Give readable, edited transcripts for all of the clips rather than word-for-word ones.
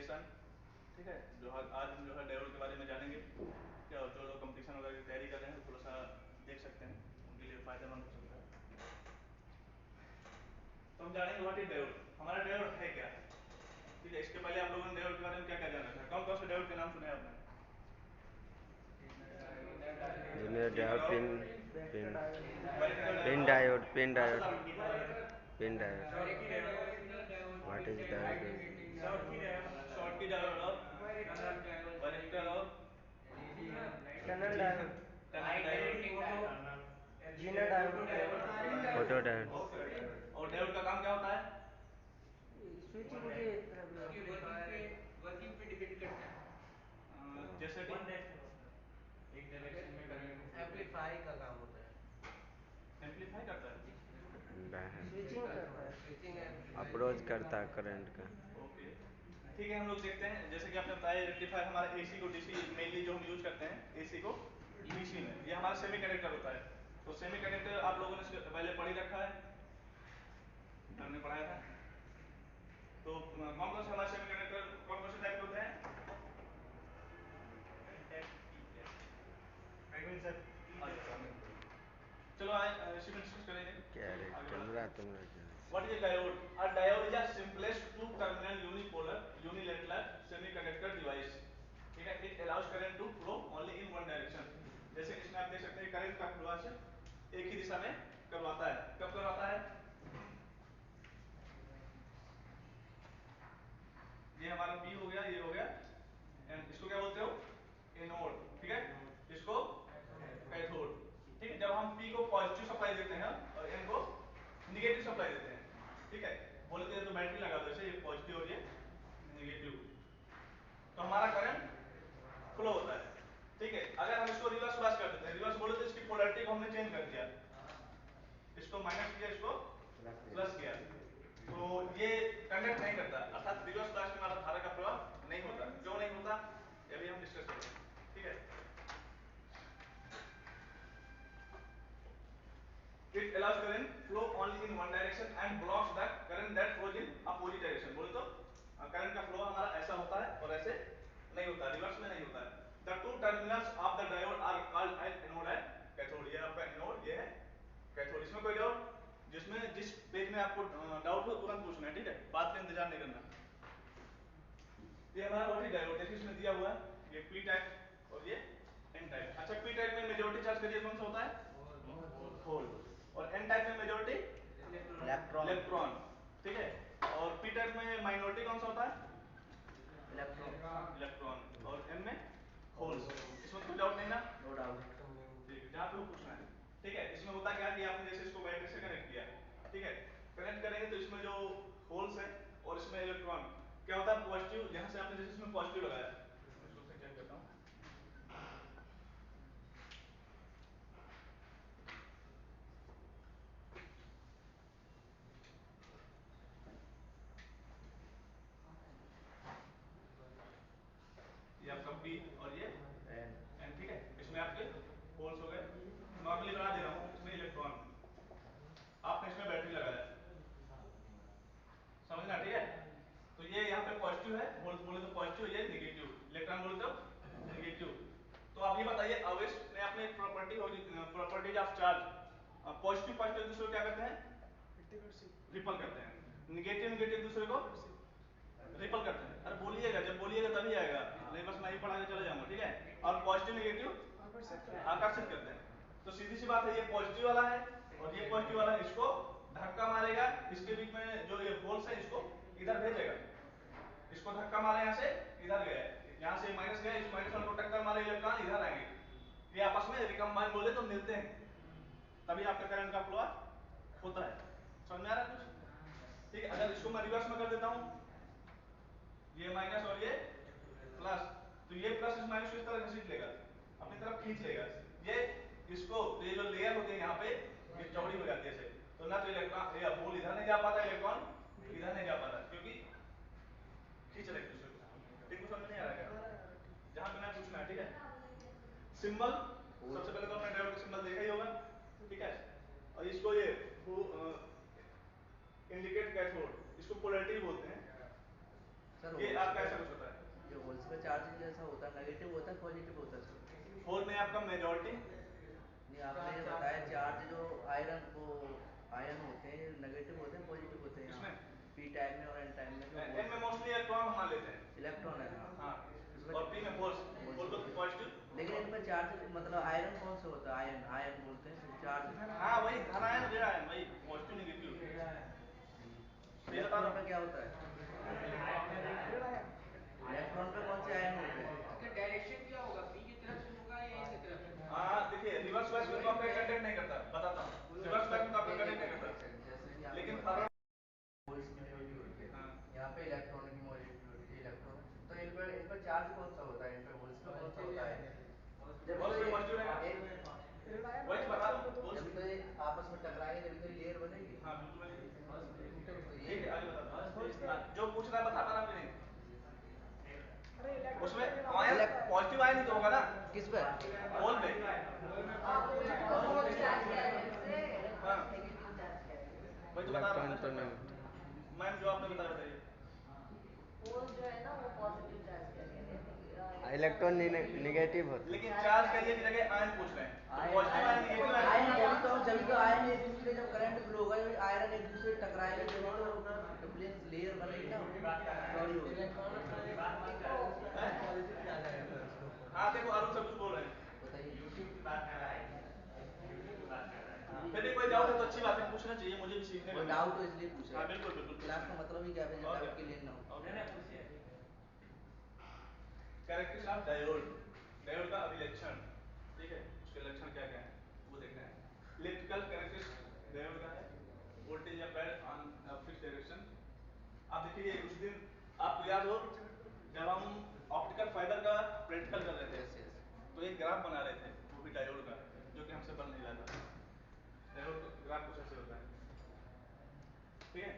Application. ठीक है, जो है आज हम जो है डायोड के बारे में जानेंगे। क्या जो लोग कंपटीशन वगैरह की तैयारी कर रहे हैं थोड़ा सा देख सकते हैं, उनके लिए फायदेमंद हो सकता है। तो हम जानेंगे व्हाट इज डायोड, हमारा डायोड है क्या। ठीक है, इसके पहले आप लोगों ने डायोड के बारे में क्या क्या जान रखा है? कौन कौन से डायोड के नाम सुने आपने? जिन्हें डायोड, पिन पिन पिन और diode, pin diode, pin diode, diode, what is diode, short की डायोड और वाइरेक्टर और tunnel diode, tunnel diode, Zener diode, photo diode. Okay. और डायोड का काम क्या होता है? स्विच मुझे उसकी वर्किंग पे डिपेंड करता है। जैसे कि एक डायरेक्शन में करंट एम्पलीफाई का काम होता है। एम्पलीफाई करता है। स्विचिंग करता है। स्विचिंग एम्पलीफाई अप्रोच करता है करंट का। ओके, ठीक है, हम लोग देखते हैं। जैसे कि आपने बताया रेक्टिफायर हमारा एसी को डीसी मेनली जो हम यूज करते हैं एसी को डीसी में, ये हमारा सेमी कंडक्टर होता है। तो सेमी कंडक्टर आप लोगों ने पहले पढ़ ही रखा है, हमने पढ़ाया था। तो कौन कौन से हमारे सेमी कंडक्टर कौन कौन से टाइप के होते हैं? अच्छा, चलो आज इसी में डिस्कस करेंगे क्या रे आगे बढ़ते कैमरा हैं। तुम रखे What is a diode? A diode is a simplest two-terminal unipolar unilateral semiconductor device. ठीक है, it allows current to flow only in one direction. जैसे इसमें आप देख सकते हैं करंट का फ्लो सिर्फ एक ही दिशा में करवाता है। कब करवाता है? ये हमारा P हो गया, ये हो गया N, इसको क्या बोलते हो? एनोड। ठीक है, इसको कैथोड। ठीक है, जब हम P को पॉजिटिव सप्लाई देते हैं और N को निगेटिव सप्लाई देते हैं। ठीक है, बोले तो ये तो बैटरी लगा दो ऐसे, ये पॉजिटिव और ये निगेटिव, तो हमारा करंट फ्लो होता है। ठीक है, अगर हम इसको रिवर्स बायस कर देते हैं, रिवर्स बोले तो इसकी पोलैरिटी को हमने चेंज कर दिया, इसको माइनस किया, इसको प्लस किया, तो ये कंडक्ट नहीं करता, अर्थात रिवर्स बायस में हमारा धारा का प्रवाह नहीं होता। क्यों नहीं होता ये भी हम डिस्कस करेंगे। ठीक है, it allows current flow only in one direction and blocks the current that flows in opposite direction। बोले तो करंट का फ्लो हमारा ऐसा होता है और ऐसे नहीं होता, रिवर्स में नहीं होता है। The two terminals of the diode are called as anode and cathode। ये आपका एनोड, ये है कैथोड। इसमें कोई डाउट? जिसमें जिस पेज में आपको डाउट हो तुरंत पूछना है, ठीक है, बात का इंतजार नहीं करना। ये हमारा व्हाट इज डायोड, देखिए इसमें दिया हुआ है ये पी टाइप और ये एन टाइप। अच्छा, पी टाइप में मेजॉरिटी चार्ज करिए कौन सा होता है? होल। और एन टाइप में मेजॉरिटी इलेक्ट्रॉन। ठीक है, और पी टाइप में माइनॉरिटी कौन सा होता है? इलेक्ट्रॉन। और एन में होल्स। इसमें कोई डाउट नहीं ना? No doubt. ठीक है, जहां पे वो पूछना है। ठीक है, इसमें होता क्या कि आपने जैसे इसको बैटरी से कनेक्ट किया, ठीक है, कनेक्ट करेंगे तो इसमें जो होल्स है और इसमें इलेक्ट्रॉन क्या होता है पॉजिटिव, जहां से आपने जैसे इसमें पॉजिटिव लगाया, मैं इसको फिर चेक करता हूं। ये आपका पी और ये एन। ठीक है, इसमें आपके होल्स हो गए। नॉर्मली बना दे रहा हूं, इसमें इलेक्ट्रॉन, आपने इसमें बैटरी लगाया, समझना? ठीक है, तो ये यहाँ पे पॉजिटिव है, होल्स बोले तो पॉजिटिव, ये नेगेटिव, इलेक्ट्रॉन बोले तो नेगेटिव। तो आप ये बताइए अवेश में अपने एक प्रॉपर्टी होगी, properties of charge. Positive positive दूसरे को क्या करते हैं? रिपल करते हैं। नेगेटिव नेगेटिव दूसरे को रिपल करते हैं। अरे बोलिएगा, जब बोलिएगा तभी आएगा, नहीं बस मैं ही पढ़ा के चले जाऊंगा। ठीक है, और पॉजिटिव नेगेटिव आकर्षित करते हैं। तो सीधी सी बात है, ये पॉजिटिव वाला है और ये पॉजिटिव वाला है, इसको धक्का मारेगा, इसके बीच में जो ये होल्स है इसको इधर भेजेगा, इसको धक्का मारे यहाँ से इधर गया, यहाँ से माइनस गया, इस माइनस वाले को टक्कर मारे इलेक्ट्रॉन इधर आएंगे, ये आपस में रिकम्बाइन बोले तो मिलते हैं, तभी आपका करंट का फ्लो होता है। समझ में आ रहा है कुछ? ठीक है, अगर इसको मैं रिवर्स में कर देता हूं, ये माइनस और ये प्लस, तो ये प्लस इस माइनस को इस तरह घसीट लेगा, अपनी तरफ खींच लेगा, ये इसको, तो ये जो लेयर होती है यहाँ पे ये चौड़ी हो जाती है ऐसे, तो ना तो इलेक्ट्रॉन ये होल इधर नहीं जा पाता, इलेक्ट्रॉन इधर नहीं जा पाता, क्योंकि खींच रहे एक दूसरे को। ठीक, समझ में नहीं आ रहा है? जहां पे मैं पूछना है। ठीक है, सिंबल सबसे पहले तो आपने डायोड का सिंबल देखा ही होगा। ठीक है, और इसको ये इंडिकेट कैथोड, इसको पोलैरिटी बोलते हैं। सर ये होल्स आपका में, ऐसा कुछ होता है। जो होल्स में चार्ज जैसा होता है नेगेटिव होता है पॉजिटिव होता है सर? होल में आपका मेजॉरिटी नहीं आपने ये बताया चार्ज जो आयरन वो आयन होते हैं नेगेटिव होते हैं पॉजिटिव होते हैं यहाँ किसमें, पी टाइप में और एन टाइप में जो एन होल्स में है मोस्टली इलेक्ट्रॉन हम मान लेते हैं। इलेक्ट्रॉन है हाँ हाँ, इसमें और पी में होल्स, होल को पॉजिटिव। पॉजिटिव लेकिन इनमें चार्ज मतलब आयरन कौन से होता है? आयन आयन बोलते हैं चार्ज। हाँ वही धन आयन ऋण आयन वही पॉजिटिव नेगेटिव। सही बता इलेक्ट्रॉन रहा पे हूँ। क्या होता है? इलेक्ट्रॉन पे कौन से आयन होते हैं? इसका डायरेक्शन क्या होगा, पी की तरफ से होगा या एन की तरफ से? हाँ देखिए रिवर्स वाइज में तो आपका कंटेक्ट नहीं करता, बताता हूँ रिवर्स वाइज में तो आपका कंटेक्ट नहीं करता, जैसे कि आपने लेकिन बताया फॉरवर्ड। होल्स की ड्यूटी होती है, हाँ यहाँ पे इलेक्ट्रॉन की मौजूदगी होती है इलेक्ट्रॉन, तो इन पर चार्ज कौन सा होता है? इन पे होल्स पे कौन सा होता है? जब तो होल्स में ये पॉजिटिव रहेगा, वही तो बता रहा हूँ होल्स। जब तो ये आपस में टकराएंगे जब तो ये लेयर बनेगी। हाँ बिल्कुल बनेगी। तो ये ठीक है आगे बताता हूँ। हाँ, जो पूछ रहा है बता पा रहा हूँ कि नहीं, उसमें आयन पॉजिटिव आयन ही तो होगा ना किस पे? होल में। हाँ वही तो बता रहा हूँ इलेक्ट्रॉन ना तो सर मैं। नहीं होता। मैम जो आपने बताया बताइए। होल जो है ना वो पॉजिटिव चार्ज कैरियर है, इलेक्ट्रॉन निगेटिव होता लेकिन चार्ज कैरियर की जगह आयन पूछ रहे हैं, तो ion positive ion negative ion ion. Ion जब तो आयन एक दूसरे जब करंट फ्लो होगा जब आयरन एक दूसरे से टकराएंगे जब तो डिफरेंस लेयर बनेगी ना चौड़ी होगी। देखो हैं? हाँ देखो अरुण सब कुछ बोल रहे हैं। बताइए। फिर भी कोई डाउट है तो अच्छी बात है, पूछना चाहिए, मुझे भी सीखने को वो मिला। डाउट तो इसलिए पूछ रहे हाँ हैं बिल्कुल बिल्कुल क्लास पूछना का है। मतलब ही क्या है और डाउट क्या, क्लियर ना हो। और क्या। कैरेक्टरिस्टिक्स ऑफ डायोड, डायोड का अभिलक्षण, ठीक है उसके लक्षण क्या क्या हैं वो देखना है। इलेक्ट्रिकल कैरेक्टरिस्टिक्स डायोड का है, voltage applied on fix direction. आप देखिए उस दिन आपको याद हो जब हम ऑप्टिकल फाइबर का प्रैक्टिकल कर रहे थे, यस यस। तो एक ग्राफ बना रहे थे वो भी डायोड का, जो कि हमसे बन नहीं रहा था। डायोड का ग्राफ कुछ ऐसे होता है, ठीक है।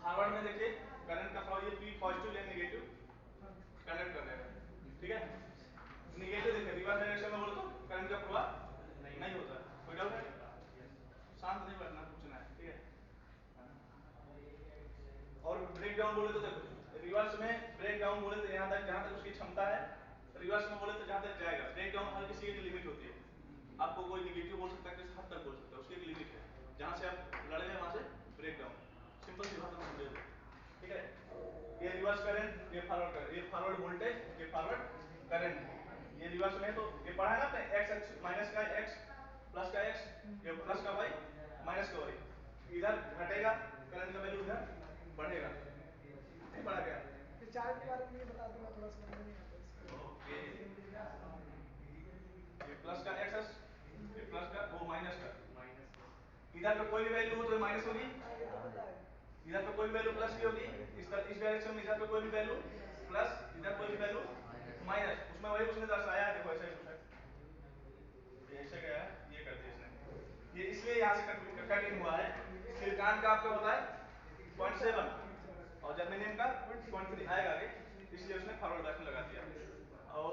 फॉरवर्ड में देखिए करंट का फ्लो, ये पी पॉजिटिव या नेगेटिव कंडक्ट कर देगा, ठीक है। नेगेटिव देखिए रिवर्स डायरेक्शन में बोले तो करंट का प्रवाह नहीं होता है। कोई डाउट है, शांत नहीं बैठना पूछना है, ठीक है। और ब्रेक डाउन बोले तो देखो रिवर्स में ब्रेक डाउन बोले तो यहाँ तक जहाँ तक उसकी क्षमता है, रिवर्स में बोले तो जहाँ तक जाएगा। ब्रेक डाउन हर किसी की लिमिट होती है, आपको कोई निगेटिव बोल सकता है, किस हद तक बोल सकता है, उसकी एक लिमिट है, जहाँ से आप लड़े हैं वहां से ब्रेक डाउन। सिंपल सी बात समझ लो, ठीक है। ये रिवर्स करंट, ये फॉरवर्ड करंट, ये फॉरवर्ड वोल्टेज, ये फॉरवर्ड करंट, ये रिवर्स में तो ये पढ़ा है ना आपने, एक्स एक्स माइनस का एक्स प्लस का एक्स, ये प्लस का वाई माइनस का वाई, इधर घटेगा करंट का वैल्यू, इधर बढ़ेगा, नहीं बढ़ा गया। चार्ट के बारे में ये बता दूंगा, थोड़ा समझ में नहीं आता इसका। ओके, ये प्लस का एक्स, ये प्लस का वो माइनस का, इधर पे कोई भी वैल्यू हो तो ये माइनस होगी, हाँ ये तो पता है। इधर पे कोई भी वैल्यू प्लस की होगी, इस डायरेक्शन में इधर पे कोई भी वैल्यू प्लस, इधर कोई भी वैल्यू माइनस, उसमें वही उसने दर्शाया है, देखो ऐसा ही कुछ है, ये ऐसे गया है, ये कर दिया इसने, ये इसलिए यहाँ से कटिंग हुआ है। सिलिकॉन का आपको पता है 0.7 और जर्मेनियम का 0.3 आएगा आगे, इसलिए उसने फॉरवर्ड बैक में लगा दिया। और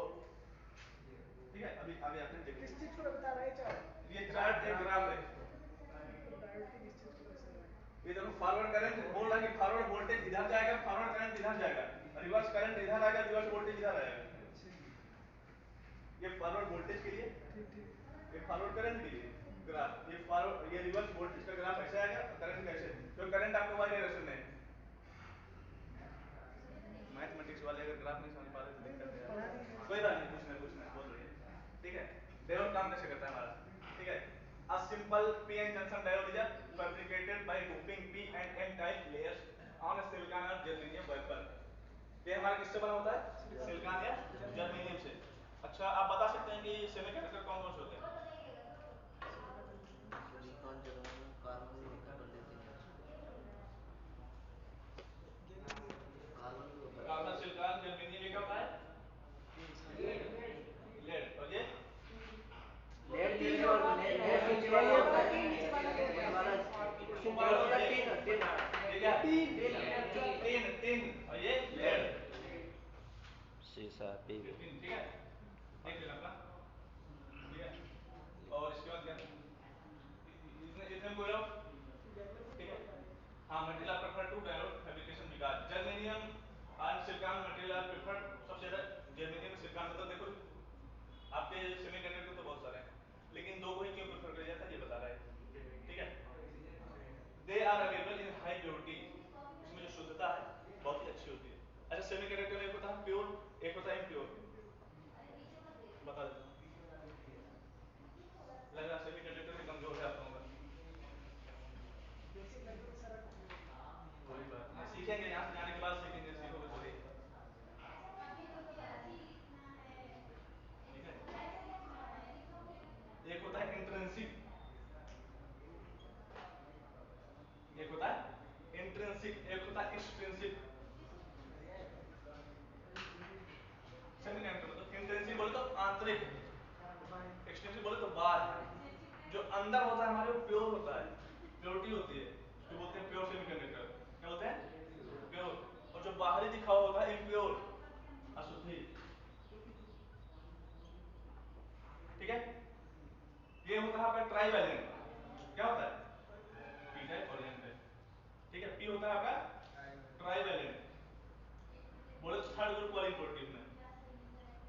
ठीक है अभी आगे आते हैं किस देखिए, चीज को बता रहा है चार्ट? ये चार्ट एक ग्राफ है। मतलब डायोड की किस चीज को दर्शा रहा है? ये देखो फॉरवर्ड करंट बोल रहा है कि फॉरवर्ड वोल्टेज इधर जाएगा, फॉरवर्ड करंट इधर जाएगा, रिवर्स करंट इधर आएगा, रिवर्स वोल्टेज इधर आएगा। अच्छा ये फॉरवर्ड वोल्टेज के लिए, ठीक ठीक। ये फॉरवर्ड करंट के लिए ग्राफ, ये फॉरवर्ड ये रिवर्स वोल्टेज का ग्राफ ऐसे आएगा, करंट कैसे, तो करंट आपको वाई डायरेक्शन में है। मैथमेटिक्स वाले अगर ग्राफ नहीं समझ पा रहे तो नहीं दिक्कत तो है यार, पढ़ा नहीं है कोई बात नहीं, पूछना है बहुत बढ़िया, ठीक है। डायोड काम कैसे करता है हमारा, ठीक है। A simple PN junction diode is fabricated by doping P and N type layers on a silicon or germanium wafer। ये हमारा किससे बना होता है, सिलिकॉन या जर्मेनियम से। अच्छा आप बता सकते हैं कि सेमीकंडक्टर कौन कौन से होते हैं। सिलिकॉन जर्मेनियम कार्बन भी होता है पर लेते नहीं उसको। कार्बन भी होता है कार्बन, सिलिकॉन, जर्मेनियम, ये क्या होता है, लेड, और ये लेड तीन नीचे होगा, वाला लेड नीचे वाला ये होता वाला है, तीन, नीचे वाला लेड। ऊपर वाला ऊपर सिंगल वाला होता है ये टिन टिन ये क्या, तीन। टिन टिन, और ये लेड, शीशा पी। 15, ठीक है देख लेना अपना, ठीक है। और इसके बाद क्या, इतने इतने कोई डाउट, जनरल में ठीक तो है। आता है। हाँ material prefer to diode fabrication, विकास germanium silicon material are preferred, सबसे ज्यादा जर्मेनियम सिलिकॉन, मतलब देखो आपके सेमीकंडक्टर तो बहुत सारे हैं, लेकिन दो को ही क्यों प्रेफर किया जाता है ये बता रहा है, ठीक है। They are available in high purity, इसमें जो शुद्धता है बहुत ही अच्छी होती है। अच्छा, सेमीकंडक्टर एक होता है प्योर, एक होता है इम्प्योर, बता देता हूँ। लग रहा सेमीकंडक्टर में कमजोर है आप लोगों का। बेसिक लगभग सारा कंप्लीट हो गया। कोई बात नहीं, सीखेंगे, यहाँ से जाने के बाद सीखेंगे, सीखोगे थोड़ी, ठीक है। एक होता है इंट्रिंसिक, एक होता है इंट्रिंसिक, एक होता है एक्सट्रिंसिक। सेमीकंडक्टर मतलब इंट्रिंसिक बोले तो आंतरिक, एक्सट्रिंसिक बोले तो बाह्य। जो अंदर होता है हमारे वो प्योर होता है, प्योरिटी होती है, उसको बोलते हैं प्योर सेमीकंडक्टर। क्या बोलते हैं? प्योर। और जो बाहरी दिखा हुआ होता है इम्प्योर, अशुद्धि, ठीक है। ये होता है आपका ट्राइवैलेंट, क्या होता है? पी टाइप वैलेंट है, ठीक है। पी होता है आपका ट्राइवैलेंट, बोले तो थर्ड ग्रुप वाली इम्प्योरिटी में।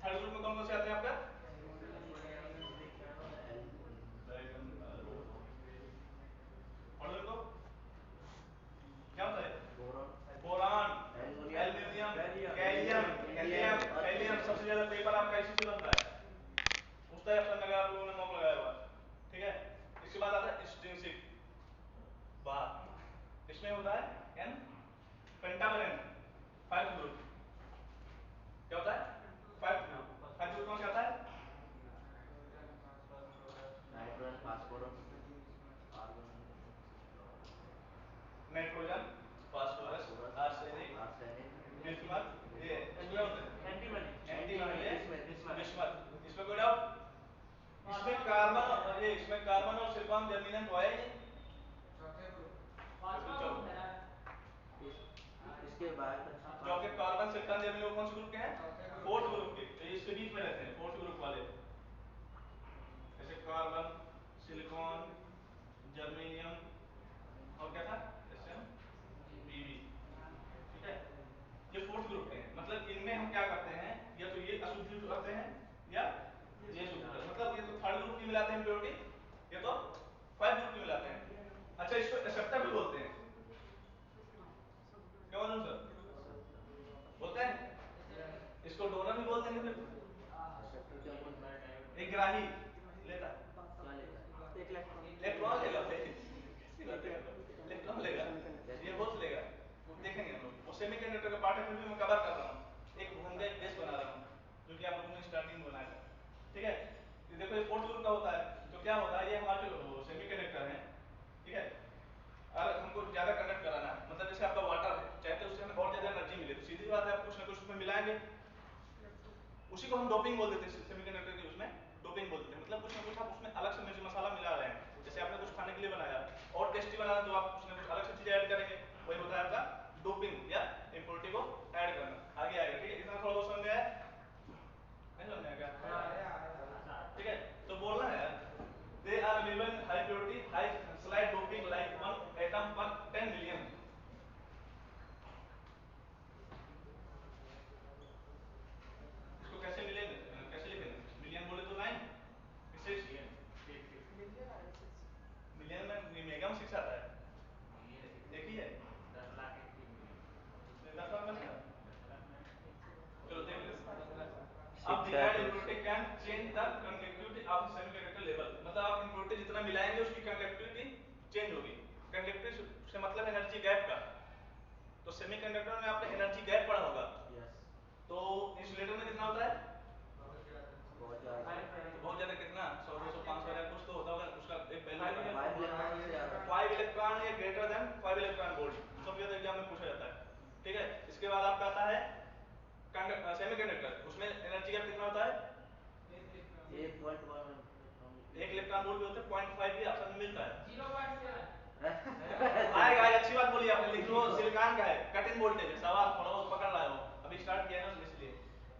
थर्ड ग्रुप में कौन कौन से आते हैं आपका? बैगन, आलू, पढ़ लो इनको, क्या होता है? Boron, boron, aluminium, aluminium, gallium, gallium, helium, helium, helium. सबसे ज्यादा पेपर आपका इसी से बनता है, पूछता है अगर आप लोगों ने मॉक लगाया हुआ, ठीक है। इसके बाद आता है एक्सट्रिंसिक, बाहर, इसमें होता है एन पेंटावलेंट, 5 ग्रुप। क्या होता है? 5 ग्रुप। 5 ग्रुप कौन सा आता है? Nitrogen, phosphorus, argon, nitrogen, phosphorus, phosphorus, arsenic, arsenic, bismuth, ये इसमें होते हैं एंटीमनी, एंटीमनी, ये बिस्मथ, बिस्मथ। इसमें कोई डाउट? इसमें कार्बन और ये, इसमें कार्बन और सिलिकॉन जर्मेनियम तो आया ही नहीं, बिल्कुल चौथा। इसके बाद जो आपके कार्बन सिलिकॉन जर्मेनियम कौन से ग्रुप के हैं? 4th ग्रुप के, तो इसके बीच में रहते हैं 4th ग्रुप वाले, जैसे कार्बन, सिलिकॉन, जर्मेनियम, और क्या था? एसएम, पीबी, ठीक है। ये 4th ग्रुप के हैं, मतलब इनमें हम क्या करते हैं, या तो ये अशुद्धि करते हैं या ये शुद्ध करते हैं, मतलब ये तो 3rd ग्रुप की मिलाते हैं इम्प्योरिटी, ये तो 5th ग्रुप की मिलाते हैं। अच्छा, इसको एक्सेप्टर भी बोलते हैं, क्या मालूम सर? बोलते हैं, इसको डोनर भी बोल देंगे फिर। एक्सेप्टर क्या बोलते हैं? एक ग्राही लेता, क्या लेता है? एक इलेक्ट्रॉन, इलेक्ट्रॉन लेगा भाई, कैसी बात है, इलेक्ट्रॉन लेगा, ये होल्स लेगा, वो देखेंगे हम लोग, वो सेमीकंडक्टर का पार्ट है, फिर भी मैं कवर कर रहा हूँ, एक भूमिका, एक बेस बना रहा हूँ, जो कि आप लोगों ने स्टार्टिंग में बनाया था, ठीक है। ये देखो, ये 4th ग्रुप का होता है, तो क्या होता है, ये हमारे जो सेमीकंडक्टर है, ठीक है, अगर हमको ज्यादा कंडक्ट कराना है, मतलब जैसे आपका वाटर है, चाहते हैं उससे हमें और ज्यादा एनर्जी मिले, तो सीधी बात है आप कुछ ना कुछ उसमें मिलाएंगे, उसी को हम डोपिंग बोल देते हैं, सेमीकंडक्टर के उसमें डोपिंग बोल देते हैं, मतलब कुछ ना कुछ आप उसमें अलग से मिर्च मसाला मिला रहे हैं, जैसे आपने कुछ खाने के लिए बनाया और टेस्टी बनाना, तो आप कुछ ना कुछ अलग से चीजें ऐड करेंगे, वही होता है आपका डोपिंग या इम्प्योरिटी को ऐड करना। आगे आएगा, ठीक है, इतना थोड़ा बहुत समझ में आया? नहीं समझ में आया क्या? ठीक है, तो बोलना है यार, they are available in high purity, high slide doping like 1 atom per 10 million. इसको कैसे मिलेंगे, कैसे लिखेंगे? मिलियन बोले तो 9, 6, मिलियन आएगा 6। मिलियन में मेगा में 6 आता है, एक ही है, 10 लाख 80 मिलियन, 10 लाख बनेगा, चलो देख लेते हैं। अब सिक्स है डिजायर्ड तो impurity can change the conductivity of the semiconductor level, मतलब आप इम्प्योरिटी जितना मिलाएंगे उसकी कंडक्टिविटी चेंज होगी। कंडक्टिविटी से मतलब एनर्जी गैप का, तो सेमीकंडक्टर में आपने एनर्जी गैप पढ़ा होगा, यस, तो इंसुलेटर में कितना होता है? बहुत ज़्यादा, तो बहुत ज्यादा कितना, 100, 200, 500 या कुछ तो होता होगा, उसका एक वैल्यू होता है, 5 इलेक्ट्रॉन से ज़्यादा, 5 इलेक्ट्रॉन या ग्रेटर देन 5 इलेक्ट्रॉन वोल्ट, सबसे ज्यादा एग्जाम में पूछा जाता है, ठीक है। इसके बाद आपका आता है सेमीकंडक्टर, उसमें एनर्जी गैप कितना होता है? 8.1 इलेक्ट्रॉन, 1 इलेक्ट्रॉन वोल्ट भी होता है, 0.5 भी ऑप्शन में मिलता है। 0.7, आएगा, अच्छी बात बोली आपने, लेकिन वो सिलिकॉन का है, कट इन वोल्टेज है, सवाल थोड़ा बहुत पकड़ रहा है वो, अभी स्टार्ट किया ना उसने, इसलिए,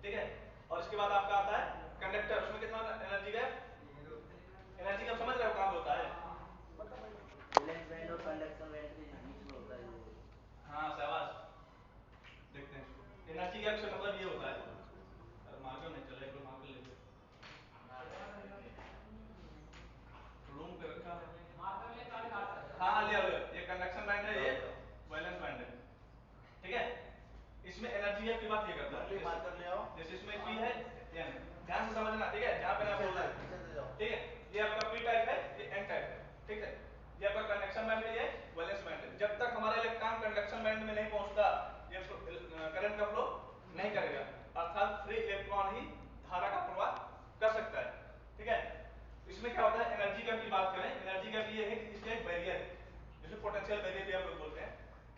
ठीक है। और इसके बाद आपका आता है कंडक्टर, उसमें कितना एनर्जी गैप, एनर्जी गैप समझ रहे हो कहां पे होता है? वैलेंस बैंड और कंडक्शन बैंड के बीच में होता है ये। हाँ शाबाश, देखते हैं इसको, एनर्जी गैप से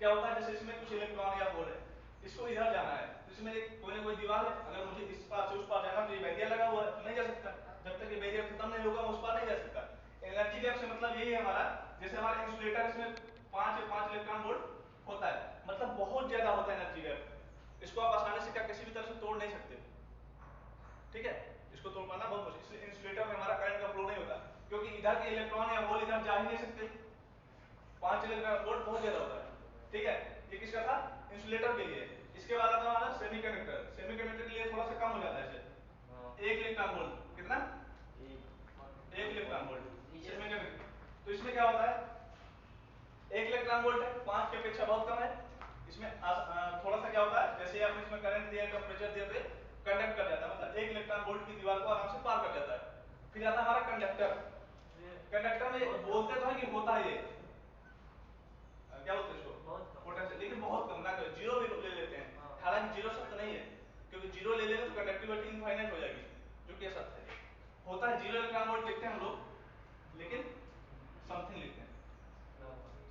क्या होता है, जैसे इसमें कुछ इलेक्ट्रॉन या होल है, इसको इधर जाना है, तो इसमें एक कोई ना कोई दीवार है, अगर मुझे इस पार से उस पार जाना तो ये बैरियर लगा हुआ है, तो नहीं जा सकता, जब तक ये बैरियर खत्म नहीं होगा मैं उस पार नहीं जा सकता। एनर्जी गैप से मतलब यही है हमारा, जैसे हमारा इंसुलेटर इसमें 5 इलेक्ट्रॉन वोल्ट होता है, मतलब बहुत ज्यादा होता है एनर्जी गैप, इसको आप आसानी से क्या किसी भी तरह से तोड़ नहीं सकते, ठीक है, इसको तोड़ पाना बहुत मुश्किल, इसलिए इंसुलेटर में हमारा करंट का फ्लो नहीं होता, क्योंकि इधर के इलेक्ट्रॉन या होल इधर जा ही नहीं सकते, 5 इलेक्ट्रॉन वोल्ट बहुत ज्यादा होता है, ठीक है। ये किसका था, इंसुलेटर के लिए। इसके बाद आता है हमारा सेमीकंडक्टर, सेमीकंडक्टर के लिए थोड़ा सा कम हो जाता है हाँ। इसे, 1 इलेक्ट्रॉन वोल्ट कितना, एक 1 इलेक्ट्रॉन वोल्ट सेमीकंडक्टर। तो इसमें क्या होता है, 1 इलेक्ट्रॉन वोल्ट है, 5 की अपेक्षा बहुत कम है, इसमें थोड़ा सा क्या होता है, जैसे आपने इसमें करंट दिया, टेम्परेचर दिया, तो कंडक्ट कर जाता है, मतलब 1 इलेक्ट्रॉन वोल्ट की दीवार को आराम से पार कर जाता है। फिर आता है हमारा कंडक्टर, कंडक्टर में बोलते तो है कि होता है ये क्या बोलते हैं इसको, बहुत कम। पोटेंशियल, लेकिन बहुत कम ना, जीरो भी ले लेते हैं, हाँ। हालांकि जीरो सत्य नहीं है, क्योंकि जीरो ले लेंगे तो कंडक्टिविटी इनफाइनाइट हो जाएगी, जो कि असत्य है। होता है 0 इलेक्ट्रॉन वोल्ट लिखते हैं हम लोग, लेकिन समथिंग लिखते हैं,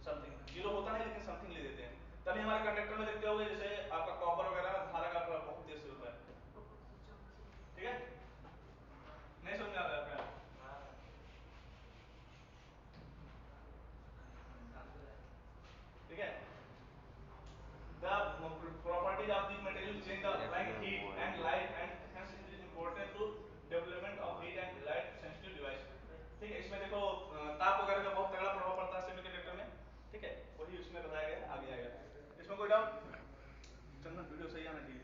समथिंग, जीरो होता नहीं लेकिन समथिंग ले देते हैं, तभी हमारे कंडक्टर में देखते होगे जैसे आपका कॉपर वगैरह में धारा का प्रभाव बहुत तेज से होता है, ठीक है, नहीं समझ में आ रहा है आपका, हाँ। ठीक है। The properties of the material change the like heat and light and hence it is important to development of heat and light sensitive device, ठीक है। इसमें देखो ताप वगैरह का बहुत तगड़ा प्रभाव पड़ता है सेमीकंडक्टर में, ठीक है, वही उसमें बताया गया है, आगे आएगा, इसमें कोई डाउट, चंदन वीडियो सही आना चाहिए,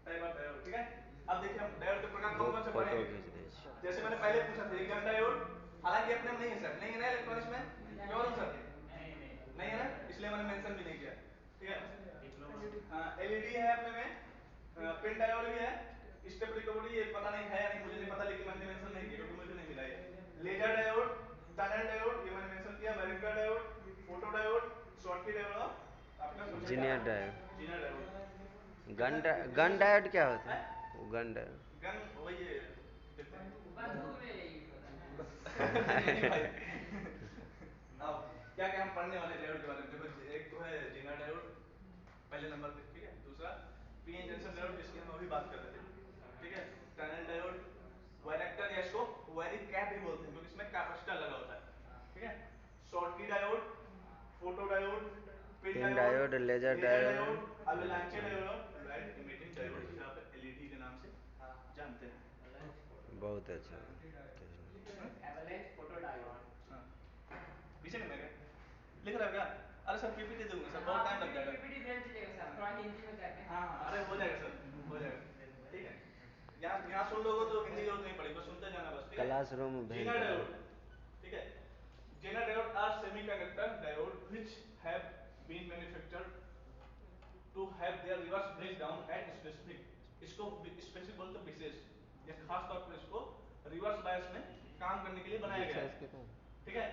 डायोड, ठीक है। अब देखिए हम डायोड के प्रकार कौन कौन से फोटो पढ़ेंगे, खींच दे छी। जैसे मैंने पहले पूछा था, एक गन डायोड, हालांकि अपने में नहीं है सर, नहीं है ना इलेक्ट्रॉनिक्स में, क्यों नहीं सर, नहीं है ना, इसलिए मैंने मेंशन भी नहीं किया, ठीक है। डिप्लोमा। हाँ एलईडी है अपने में, पिन डायोड भी है, स्टेप रिकवरी ये पता नहीं है या नहीं मुझे नहीं पता, लेकिन मैंने मेंशन नहीं किया क्योंकि मुझे नहीं मिला ये। लेजर डायोड, टनल डायोड ये मैंने मेंशन किया, varactor diode, photo diode, Schottky diode और आपका सबसे क्या, जीनियर डायोड। जीना डायोड, गन कितना गन डायोड क्या होता है, है? Gunn diode. गन वही है, देखते हैं बंदूक में यूज होता नहीं है। भाई अब क्या क्या हम पढ़ने वाले डायोड के बारे में, देखो एक तो है जीना डायोड पहले नंबर पे, ठीक है, दूसरा पीएन जंक्शन डायोड जिसकी हम अभी बात कर रहे थे, ठीक है, टनल डायोड, वायरेक्टर या इसको वायरिक कैप भी बोलते हैं क्योंकि इसमें कैपेसिटर लगा होता है, ठीक है, Schottky diode, photo diode, PIN PIN diode, diode, laser laser diode. Diode, avalanche diode और लाइट इमिटिंग डायोड जिसे आप एलईडी के नाम से जानते हैं। बहुत अच्छा। Avalanche photo diode. हाँ पीछे करना है क्या, लिख रहा है क्या, अरे सर पीपीटी दूंगा सर, बहुत टाइम लग जाएगा, पीपीटी भेज दीजिएगा सर, थोड़ा हिंदी में करके। हाँ हाँ अरे हो जाएगा सर, हो जाएगा, ठीक है, यहाँ सुन लोगे तो हिंदी जरूरत नहीं पड़ेगी, बस सुनते जाना बस, ठीक है। क्लासरूम भेज जीना देना। डायोड, ठीक है, Zener diode are semiconductor diode which have been manufactured to have their reverse breakdown at specific, इसको स्पेसिफिक बोलते हैं विशेष, या खास तौर पर इसको रिवर्स बायस में काम करने के लिए बनाया गया है, ठीक है।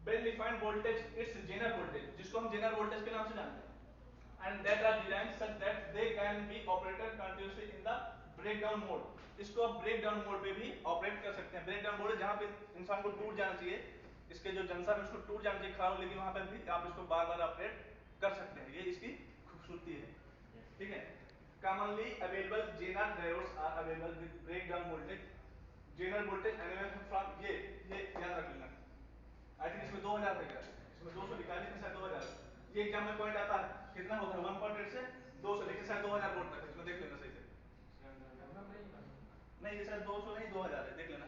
Well defined voltage it's zener voltage, जिसको हम जेनर वोल्टेज के नाम से जानते हैं, and that are designed such that they can be operated continuously in the breakdown mode, इसको आप ब्रेकडाउन मोड पे भी ऑपरेट कर सकते हैं, ब्रेकडाउन मोड जहां पे इंसान को टूट जाना चाहिए, इसके जो जंक्शन है उसको टूट जाना चाहिए खराब, लेकिन वहां पे भी आप इसको बार बार ऑपरेट कर सकते हैं, ये इसकी खूबसूरती है, ठीक है। commonly available Zener diodes are available with breakdown voltage, Zener voltage anywhere from ये याद रख लेना, आई थिंक इसमें 2000 है क्या, इसमें 200 लिखा है लेकिन शायद 2000, ये एग्जाम में पॉइंट आता है कितना होता है 1.8 से 200, लेकिन शायद 2000 वोल्ट तक है, इसमें देख लेना सही से, नहीं ये शायद 200 नहीं 2000 है, देख लेना,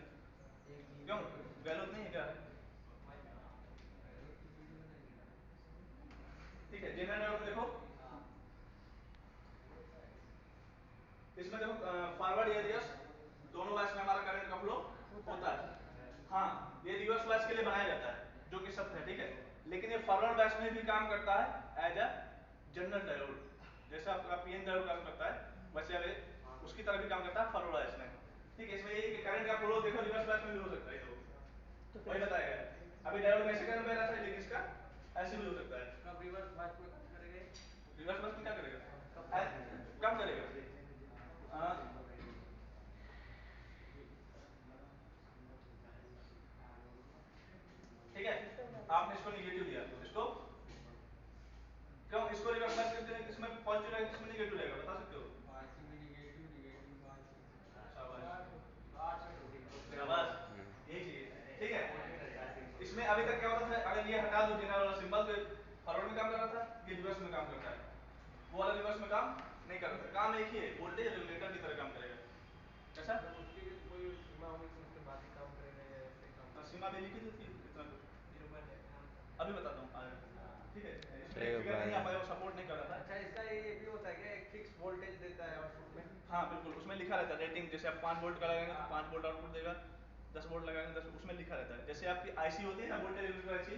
क्यों गलत नहीं है क्या, ठीक है। जेनर डायोड में देखो, इसमें देखो फॉरवर्ड या रिवर्स दोनों वाइस में हमारा करंट का फ्लो होता है, हाँ ये रिवर्स वाइस के लिए बनाया जाता है जो कि सत्य है, ठीक है, लेकिन ये फॉरवर्ड वाइस में भी काम करता है एज अ जनरल डायोड, जैसे आपका पीएन डायोड काम करता है वैसे ये उसकी तरह भी काम करता है फॉरवर्ड वाइस में, ठीक है। इसमें ये कि करंट का फ्लो देखो रिवर्स वाइस में भी हो सकता है, तो वही बताया गया है, अभी डायोड में ऐसे करंट बह रहा था लेकिन इसका ऐसे भी हो सकता है, कब रिवर्स वाइस में करेंगे? रिवर्स वाइस में क्या करेगा, कब करेंगे? कम करेगा, हाँ ठीक है, आपने इसको निगेटिव दिया, इसको रिवर्स में काम करता है, वो वाला रिवर्स में काम नहीं करता। काम एक ही है, वोल्टेज रेगुलेटर की तरह काम करेगा। कैसा? मतलब उसकी कोई सीमा होगी कि उसके बाद ही काम करेगा या ऐसे ही काम करेगा? सीमा भी लिखी थी उसकी इतना कुछ, 0.1 अभी बताता हूँ आगे। ठीक है, इसमें एक एक फिगर नहीं आ बार पाया, वो सपोर्ट नहीं कर रहा था। अच्छा, इसका ये भी होता है क्या, एक फिक्स वोल्टेज देता है आउटपुट में? हाँ बिल्कुल, उसमें लिखा रहता है रेटिंग, जैसे आप 5 वोल्ट का लगाएंगे तो 5 वोल्ट आउटपुट देगा, 10 वोल्ट लगाएंगे 10, उसमें लिखा रहता है। जैसे आपकी आईसी होती है ना, वोल्टेज रेगुलेटर आईसी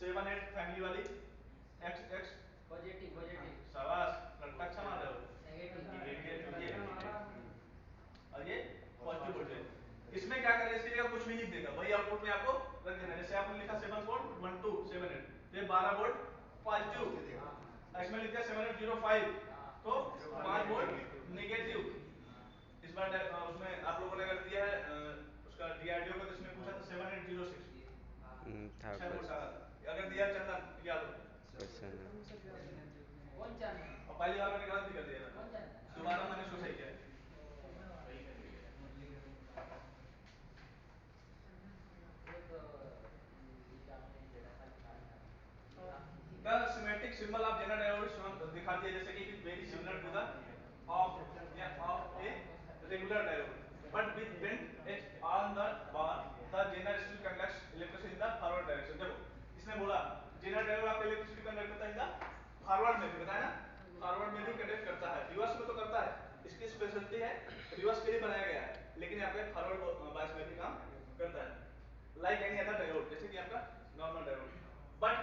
7-8 फैमिली वाली, एक्स एक्स, पॉजिटिव पॉजिटिव शाबाश, रट्टा अच्छा मार रहे हो। नेगेटिव नेगेटिव ये, नेगेटिव। और ये पॉजिटिव वोल्टेज। इसमें क्या करेगा, इसकी जगह कुछ भी लिख देगा, वही आउटपुट में आपको रख देना। जैसे आपने लिखा 7 वोल्ट 1278, तो ये 12 वोल्ट पॉजिटिव, इसमें लिख दिया 7805, तो 5 वोल्ट नेगेटिव। इस बार उसमें आप लोगों ने अगर दिया है उसका डीआरडीओ का, तो इसमें पूछा था 7806, था 6 वोल्ट कुछ आ रहा था। अगर दिया चंदन याद हो, क्वेश्चन। कौन चंदन और पहली बार मैंने गलत भी कर दिया था, कौन चंदन दोबारा मैंने उसको सही किया। ये तो ये जो आपने डेटा फाइल निकाला था The schematic symbol of Zener diode is shown, दिखा दिया जैसे कि it is very similar to the of a regular diode, but with bent edge on the bar. The Zener still conducts electricity in the forward direction. देखो इसने बोला Zener diode आपका electricity conduct करता है इन द फॉरवर्ड में भी, बताया ना, फॉरवर्ड में भी कंडक्ट करता है, रिवर्स में तो करता है। इसकी स्पेशलिटी है, रिवर्स के लिए बनाया गया है, लेकिन यहाँ पे फॉरवर्ड बायस में भी काम करता है, लाइक एनी अदर डायोड, जैसे कि आपका normal diode. But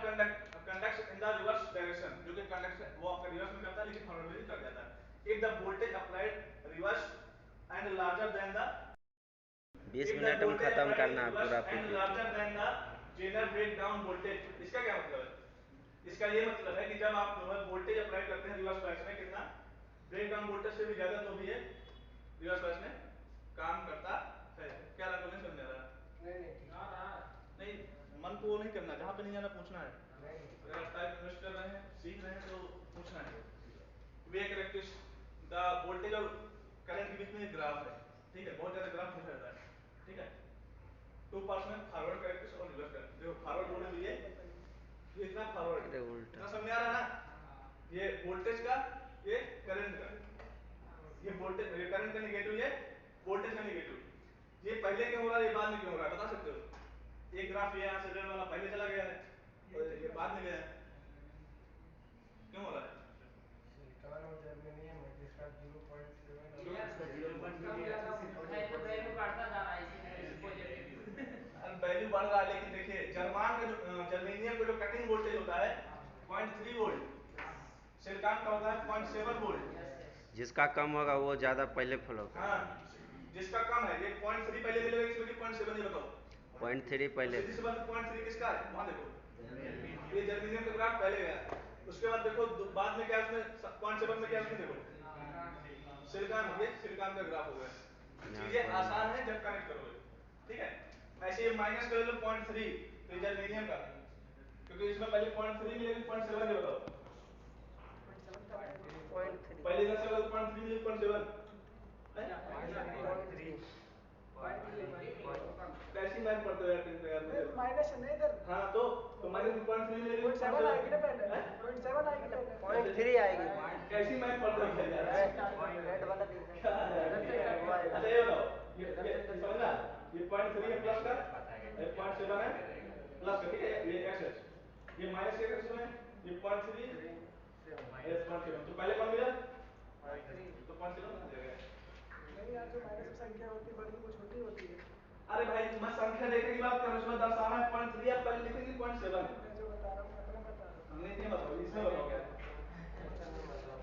conducts in the reverse direction, जो कि कंडक्ट वो आपका रिवर्स में करता है लेकिन फॉरवर्ड में भी कर जाता है। If the voltage applied reverse and larger than the 20 if the minute में voltage खत्म applied करना is है reverse पूरा and PPT. larger than the Zener breakdown voltage, इसका क्या मतलब है? इसका ये मतलब है कि जब आप वोल्टेज अप्लाई करते हैं रिवर्स बायस में, कितना ब्रेकडाउन वोल्टेज से भी ज्यादा, तो भी ये रिवर्स बायस में काम करता है। क्या रहा, नहीं समझ आ रहा? नहीं नहीं ठीक है। नहीं, मन को वो नहीं करना, जहाँ पे नहीं जाना पूछना है। नहीं नहीं अगर आप टाइप इन्वेस्ट कर रहे हैं, सीख रहे हैं, तो पूछना है। वे कैरेक्टरिस्टिक्स द वोल्टेज और करंट के बीच में एक ग्राफ है, ठीक है, बहुत ज्यादा ग्राफ पूछा जाता है, ठीक है। 2 पार्ट्स में फॉरवर्ड कैरेक्टरिस्टिक्स और रिवर्स कैरेक्टरिस्टिक्स। देखो फॉरवर्ड बोले तो ये इतना फॉरवर्ड, अरे उल्टा। इतना समझ आ रहा है ना, ये वोल्टेज का, ये करंट का, ये वोल्टेज ये करंट का नेगेटिव, ये वोल्टेज का नेगेटिव। ये पहले क्यों हो रहा है, ये बाद में क्यों हो रहा है, बता सकते हो? एक ग्राफ ये यहाँ से रेड वाला पहले चला गया है और ये बाद में गया है, क्यों हो रहा है? सिलिकॉन और जर्मेनियम है, जिसका 0.7 और ये इसका कम 0.3 ज्यादा है। है तो वैल्यू बढ़ता जा रहा है, इसीलिए पॉजिटिव वैल्यू बढ़ रहा है, लेकिन देखिए जर्मान का जो जर्मेनियम का जो कटिंग वोल्टेज होता है 0.3 वोल्ट, सिलिकॉन का होता है 0.7 वोल्ट। यस यस जिसका कम होगा वो ज़्यादा पहले फ्लो हाँ, करेगा। जिसका कम है, ये 0.3 पहले मिलेगा, इसमें कि 0.7, ये बताओ। 0.3 तो पहले सीधी सी था। बात है, 0.3 किसका है, वहां देखो, ये जर्मेनियम का ग्राफ पहले गया, उसके बाद देखो बाद में क्या, उसमें 0.7 में क्या, उसमें देखो सिलिकॉन, ये सिलिकॉन का ग्राफ हो गया। यहाँ चीजें पर आसान है जब कनेक्ट करोगे, ठीक है। ऐसे ये माइनस कर लो 0.3, तो जर्मेनियम का, क्योंकि इसमें पहले 0.3 मिलेगी, 0.7 ये बताओ, पहले इधर से अगर 0.3 मिलेगी 0.7 है, कैसी मैथ पढ़ते हो यार, टेंथ में यार मुझे माइनस है ना इधर, हाँ, तो माइनस में 0.3 मिलेगी, 0.7 आएगी ना 0.7 पहले, है, 0.7 आएगी पहले, 0.3 आएगी। कैसी मैथ पढ़ते हो भाई यार? रेड वाला दिख क्या रहा है? अच्छा ये बताओ, ये समझना, ये 0.3 है प्लस का, ये 0.7 है प्लस का, ठीक है, ये एक्स है, ये माइनस के इसमें, ये 0.3 ये 0.7, तो पहले कौन मिला, तो 0.7 हो जाएगा। नहीं यार, जो माइनस में संख्या होती है बड़ी वो छोटी होती है। अरे भाई मैं संख्या देखने की बात कर रहा हूं, उसमें दर्शाना है 0.3, आप पहले लिखेंगे 0.7। मैं जो बता रहा हूँ अपना बता रहा हूँ। हमने नहीं बताओ, इसमें बताओ क्या। क्वेश्चन में बताओ।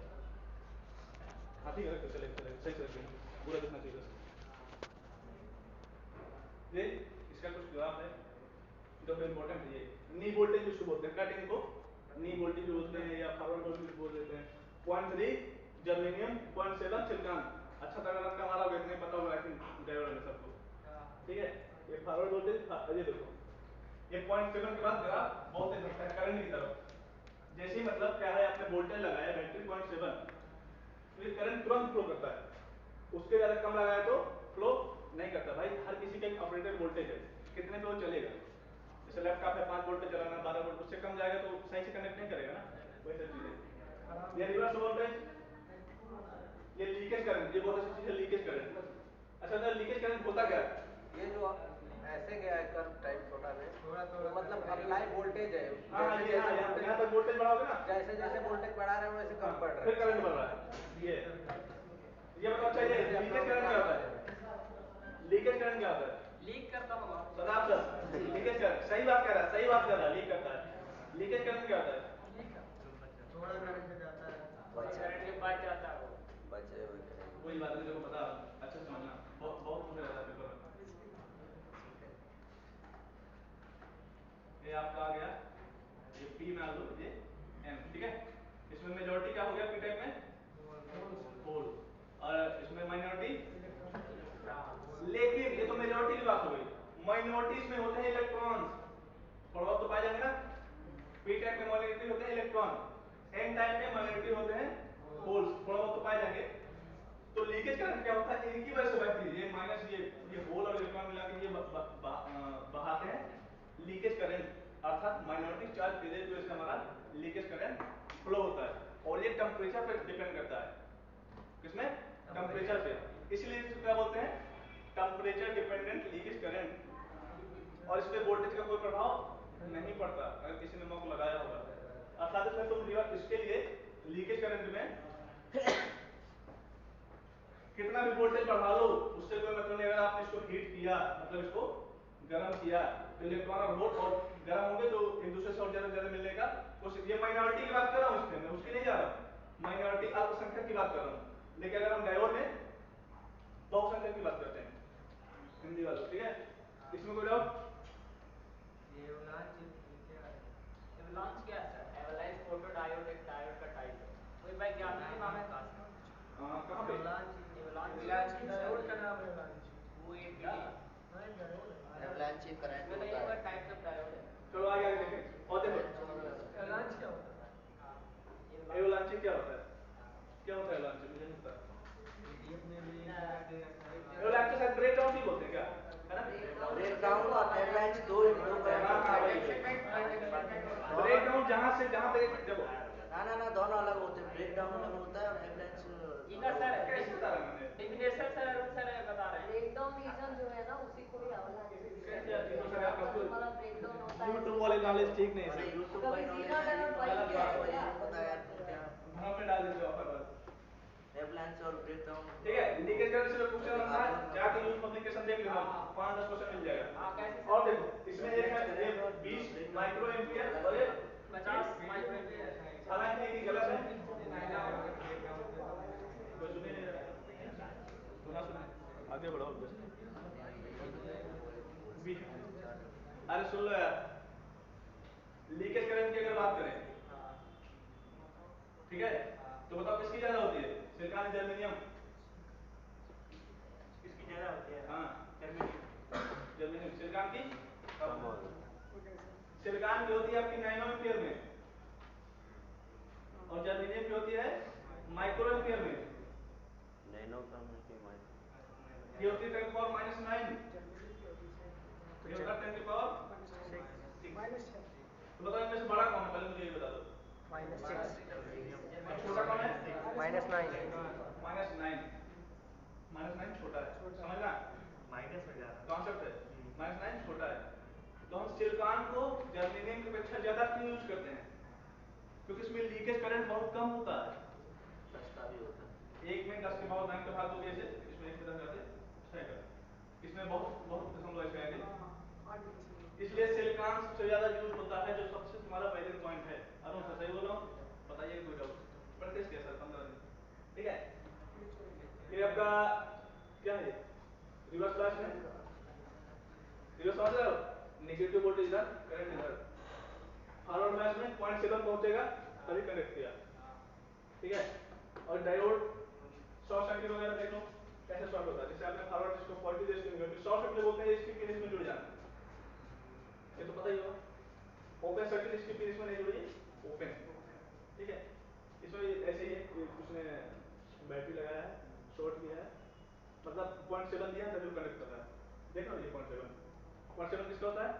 हाँ ठीक है, रखो, चलेगा चलेगा, सही से रखिए, पूरा दिखना चाहिए बस। ये इसका कुछ ग्राफ है जो इम्पोर्टेंट है, ये नी वोल्टेज भी बोलते हैं, कटिंग को नी वोल्टेज भी बोलते हैं या फॉरवर्ड वोल्टेज भी बोल देते हैं। 0.3 जर्मेनियम, 0.7 सिलिकॉन। अच्छा तरह रखा हमारा वेट नहीं पता होगा, आई थिंक ड्राइवर में सबको, ठीक है। ये फॉरवर्ड वोल्टेज, ये देखो, ये 0.7 के बाद ग्राफ बहुत तेज बढ़ता है करंट की तरफ, जैसे ही मतलब क्या है, आपने वोल्टेज लगाया बैटरी 0.7, तो ये करंट तुरंत फ्लो करता है, उसके ज्यादा कम लगाया तो फ्लो नहीं करता। भाई हर किसी का एक ऑपरेटेड वोल्टेज है, कितने पे वो चलेगा, जैसे लैपटॉप है 5 वोल्ट पे चलाना, 12 वोल्ट, उससे कम जाएगा तो सही से कनेक्ट नहीं करेगा ना, वैसे ये रिवर्स वोल्टेज, ये लीकेज करंट, ये बहुत अच्छी चीज है लीकेज करंट। अच्छा तो लीकेज करंट होता क्या है? ये जो ऐसे गया है कर्व टाइप छोटा में, तो मतलब अप्लाई वोल्टेज है। हाँ जैसे ये हाँ जैसे यहाँ तक वोल्टेज बढ़ाओगे ना, जैसे जैसे वोल्टेज बढ़ा रहे हैं वैसे हाँ, कम बढ़ रहा फिर है। करंट बढ़ रहा है। ये बताओ अच्छा ये लीकेज करंट क्या होता है? लीकेज करंट क्या होता है? लीक करता होगा। सदाब सर लीकेज करंट, सही बात कह रहा है, सही बात कर रहा है, लीक करता है। लीकेज करंट क्या होता है? थोड़ा करंट जाता है, करंट के पास जाता है वो। बचे हुए करंट। कोई बात नहीं, देखो बता अच्छा से समझना, बहुत पूछा जाता है पेपर में। ये आपका आ गया, ये P मान लो, ये M, ठीक है। इसमें मेजॉरिटी क्या हो गया P टाइप में? होल। और इसमें माइनॉरिटी, लेकिन ये तो मेजॉरिटी की बात हो गई, माइनॉरिटीज में होते हैं इलेक्ट्रॉन्स, थोड़ा बहुत तो पाए जाएंगे ना। P टाइप में माइनॉरिटी होते हैं इलेक्ट्रॉन, N टाइप में माइनॉरिटी होते हैं होल्स, थोड़ा बहुत तो पाए जाएंगे। तो लीकेज करंट क्या होता है? इनकी वजह से बहती है, ये माइनस ये होल और इलेक्ट्रॉन मिला के ये बहाते हैं लीकेज करंट, अर्थात माइनॉरिटी चार्ज भेजे तो इससे हमारा लीकेज करंट फ्लो होता है। और ये टेम्परेचर पे डिपेंड करता है, किसमें? टेम्परेचर पे। इसलिए इसको क्या बोलते हैं? Temperature dependent leakage current. और इस पे वोल्टेज का कोई प्रभाव नहीं पड़ता, अगर किसी ने मॉक लगाया होगा। अर्थात इसमें तुम रिवर्स इसके लिए लीकेज करंट में कितना भी वोल्टेज बढ़ा लो उससे कोई मतलब नहीं। अगर आपने इसको हीट किया, मतलब इसको गर्म किया, तो इलेक्ट्रॉन और होल और गर्म होंगे तो एक दूसरे से और ज्यादा मिलने का कोशिश। ये माइनॉरिटी की बात कर रहा हूँ, इसमें मैं उसकी नहीं जा रहा हूँ, माइनॉरिटी अल्पसंख्यक की बात कर रहा हूँ। लेकिन अगर हम डायोड में बहुसंख्यक की बात करते हैं, हिंदी वालों, ठीक है। इसमें कोई डाउट? ये उलान चीज क्या है? एवलांच क्या है सर? एवलांच फोटोडायोड एक डायोड का टाइप है। कोई वैज्ञानिक का नाम है? कहाँ पे? एवलांच डायोड का नाम है लांच। वो एक हाँ, एक डायोड है। एवलांची करंट इसमें नहीं होता होगा, है। टाइप्स ऑफ डायोड है। चलो आगे आगे देखें और देखो लांच क्या होता है? हाँ, एवलांची क्या होता है? क्या होता है एवलांची? मुझे नहीं पता। पीडीएफ में भी एक जगह दे रखा है। एवलांची शायद ब्रेकडाउन ही बोलते हैं क्या, है ना? ब्रेकडाउन और एवलांच दो करंट हाँ होता हाँ है। वही ब्रेकडाउन जहां से जहां पे देखो ना दोनों अलग होते हैं, ब्रेकडाउन अलग होता है और एवलांच इनका सर कैसे बता रहा मैंने? डिफिनेशन सर अरुण सर बता रहे हैं। ब्रेकडाउन रीजन जो है ना उसी को ही avalanche कैसे कहते हैं। तीनों जहाँ पर सर तुम्हारा ब्रेकडाउन होता है YouTube वाले नॉलेज ठीक नहीं अरे सर। यूट्यूब कभी का जीना डायोड नॉलेज पढ़ी गलत क्या बात है है। क्या? नहीं पता यार तुम क्या। वहां पे डाल देते हो फटाफट। एवलांच और ब्रेकडाउन ठीक है, लीकेज करंट से क्वेश्चन बनता है, जाके यूज पब्लिकेशन देख लेना, 5-10 क्वेश्चन मिल हाँ, जाएगा। कैसे और देखो इसमें एक है ये 20 माइक्रो एम्पियर और ये 50 माइक्रो एम्पियर। हालांकि ये गलत है, ब्रेकडाउन पे तो कोई सुन ही नहीं रहा। तो ना सुने, आगे बढ़ो। अरे सुन लो यार, लीकेज करंट की अगर बात करें, ठीक है, तो बताओ किसकी ज्यादा होती है, सिलिकॉन या जर्मेनियम? किसकी ज्यादा होती है? हाँ जर्मेनियम। सिलिकॉन की कम होगा। सिलिकॉन की होती है आपकी नैनो एम्पियर में और जर्मेनियम की होती है माइक्रो एम्पियर में। नैनो कम है कि माइक्रो? ये होती है 10⁻⁹ जर्मनी की होती है ये होता है 10⁻⁶। -6। तो बताओ इनमें से बड़ा कौन है, पहले मुझे ये बता दो। जर्मेनियम। और छोटा कौन है? -9। -9 छोटा है, छोटा। समझना माइनस में जा रहा कॉन्सेप्ट है। -9 छोटा है। तो हम सिलिकॉन को जर्मेनियम की अपेक्षा ज्यादा क्यों यूज करते हैं? क्योंकि इसमें लीकेज करंट बहुत कम होता है। सस्ता भी होता है। एक में 10 के पावर 9 का भाग दोगे ऐसे, इसमें 1 में 10 जाते 6 का, इसमें बहुत बहुत दशमलव ऐसे आएंगे। इसलिए सिलिकॉन सबसे ज्यादा यूज होता है, जो सबसे तुम्हारा वैलिड पॉइंट है। अरुण सर सही बोल रहा हूँ? बताइए कोई डाउट। प्रैक्टिस किया सर 15 दिन, ठीक है। ये आपका क्या है, रिवर्स क्लास में रिवर्स समझ रहे हो? नेगेटिव वोल्टेज इधर, करंट इधर। फॉरवर्ड क्लास में 0.7 पहुंचेगा तभी कनेक्ट किया, ठीक है। और डायोड शॉर्ट सर्किट वगैरह देख लो कैसे शॉर्ट होता है। जैसे आपने फॉरवर्ड इसको 40 देश में शॉर्ट सर्किट बोलते हैं, इसकी पिन इसमें जुड़ जाना, ये तो पता ही होगा। ओपन सर्किट इसकी पिन इसमें नहीं जुड़ी, ओपन, ठीक है। इसमें ऐसे ही उसने बैटरी लगाया है, शॉर्ट किया है, मतलब 0.7 दिया तभी कनेक्ट कर रहा है। देख लो ये 0.7 किसका होता है?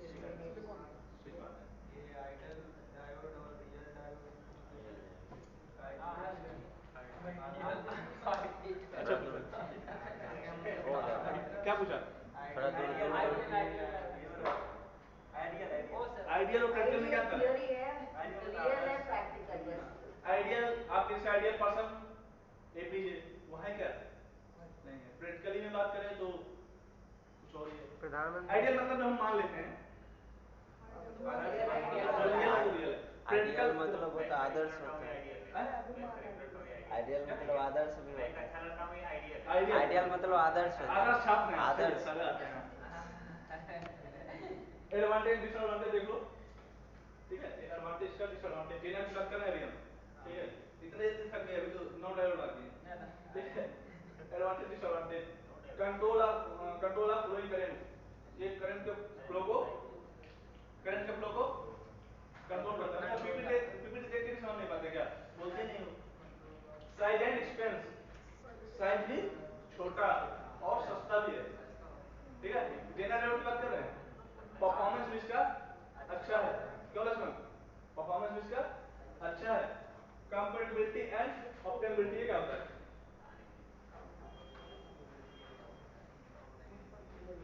सिलिकॉन। ये आइडल डायोड और रियल डायोड में कुछ रियल है। आइडियल मतलब जो हम मान लेते हैं जो रियल है वो रियल है। आइडियल प्रैक्टिकल मतलब होता है आदर्श होता है। आइडियल मतलब आदर्श भी होता है। अच्छा लड़का वही आइडियल आइडियल मतलब आदर्श होता है। आदर्श छाप में आदर्श एडवांटेज डिसएडवांटेज देख लो, ठीक है। एडवांटेज का डिसएडवांटेज जेनर की बात कर रहे हैं अभी हम, ठीक है। इतने दिन थक गए अभी तो नो डायोड बाकी है, ठीक है। Advantage disadvantage, control of flowing current, ये करंट के फ्लो को कंट्रोल करता है। पीपीटी देख के भी समझ नहीं पाते क्या, बोलते नहीं हो। साइज एंड एक्सपेंस, साइज भी छोटा और सस्ता भी है, ठीक है। जेनर की बात कर रहे हैं। परफॉर्मेंस भी इसका अच्छा है, क्यों लक्ष्मण? परफॉर्मेंस भी इसका अच्छा है। कंपैटिबिलिटी एंड ऑप्टेनेबिलिटी क्या होता है?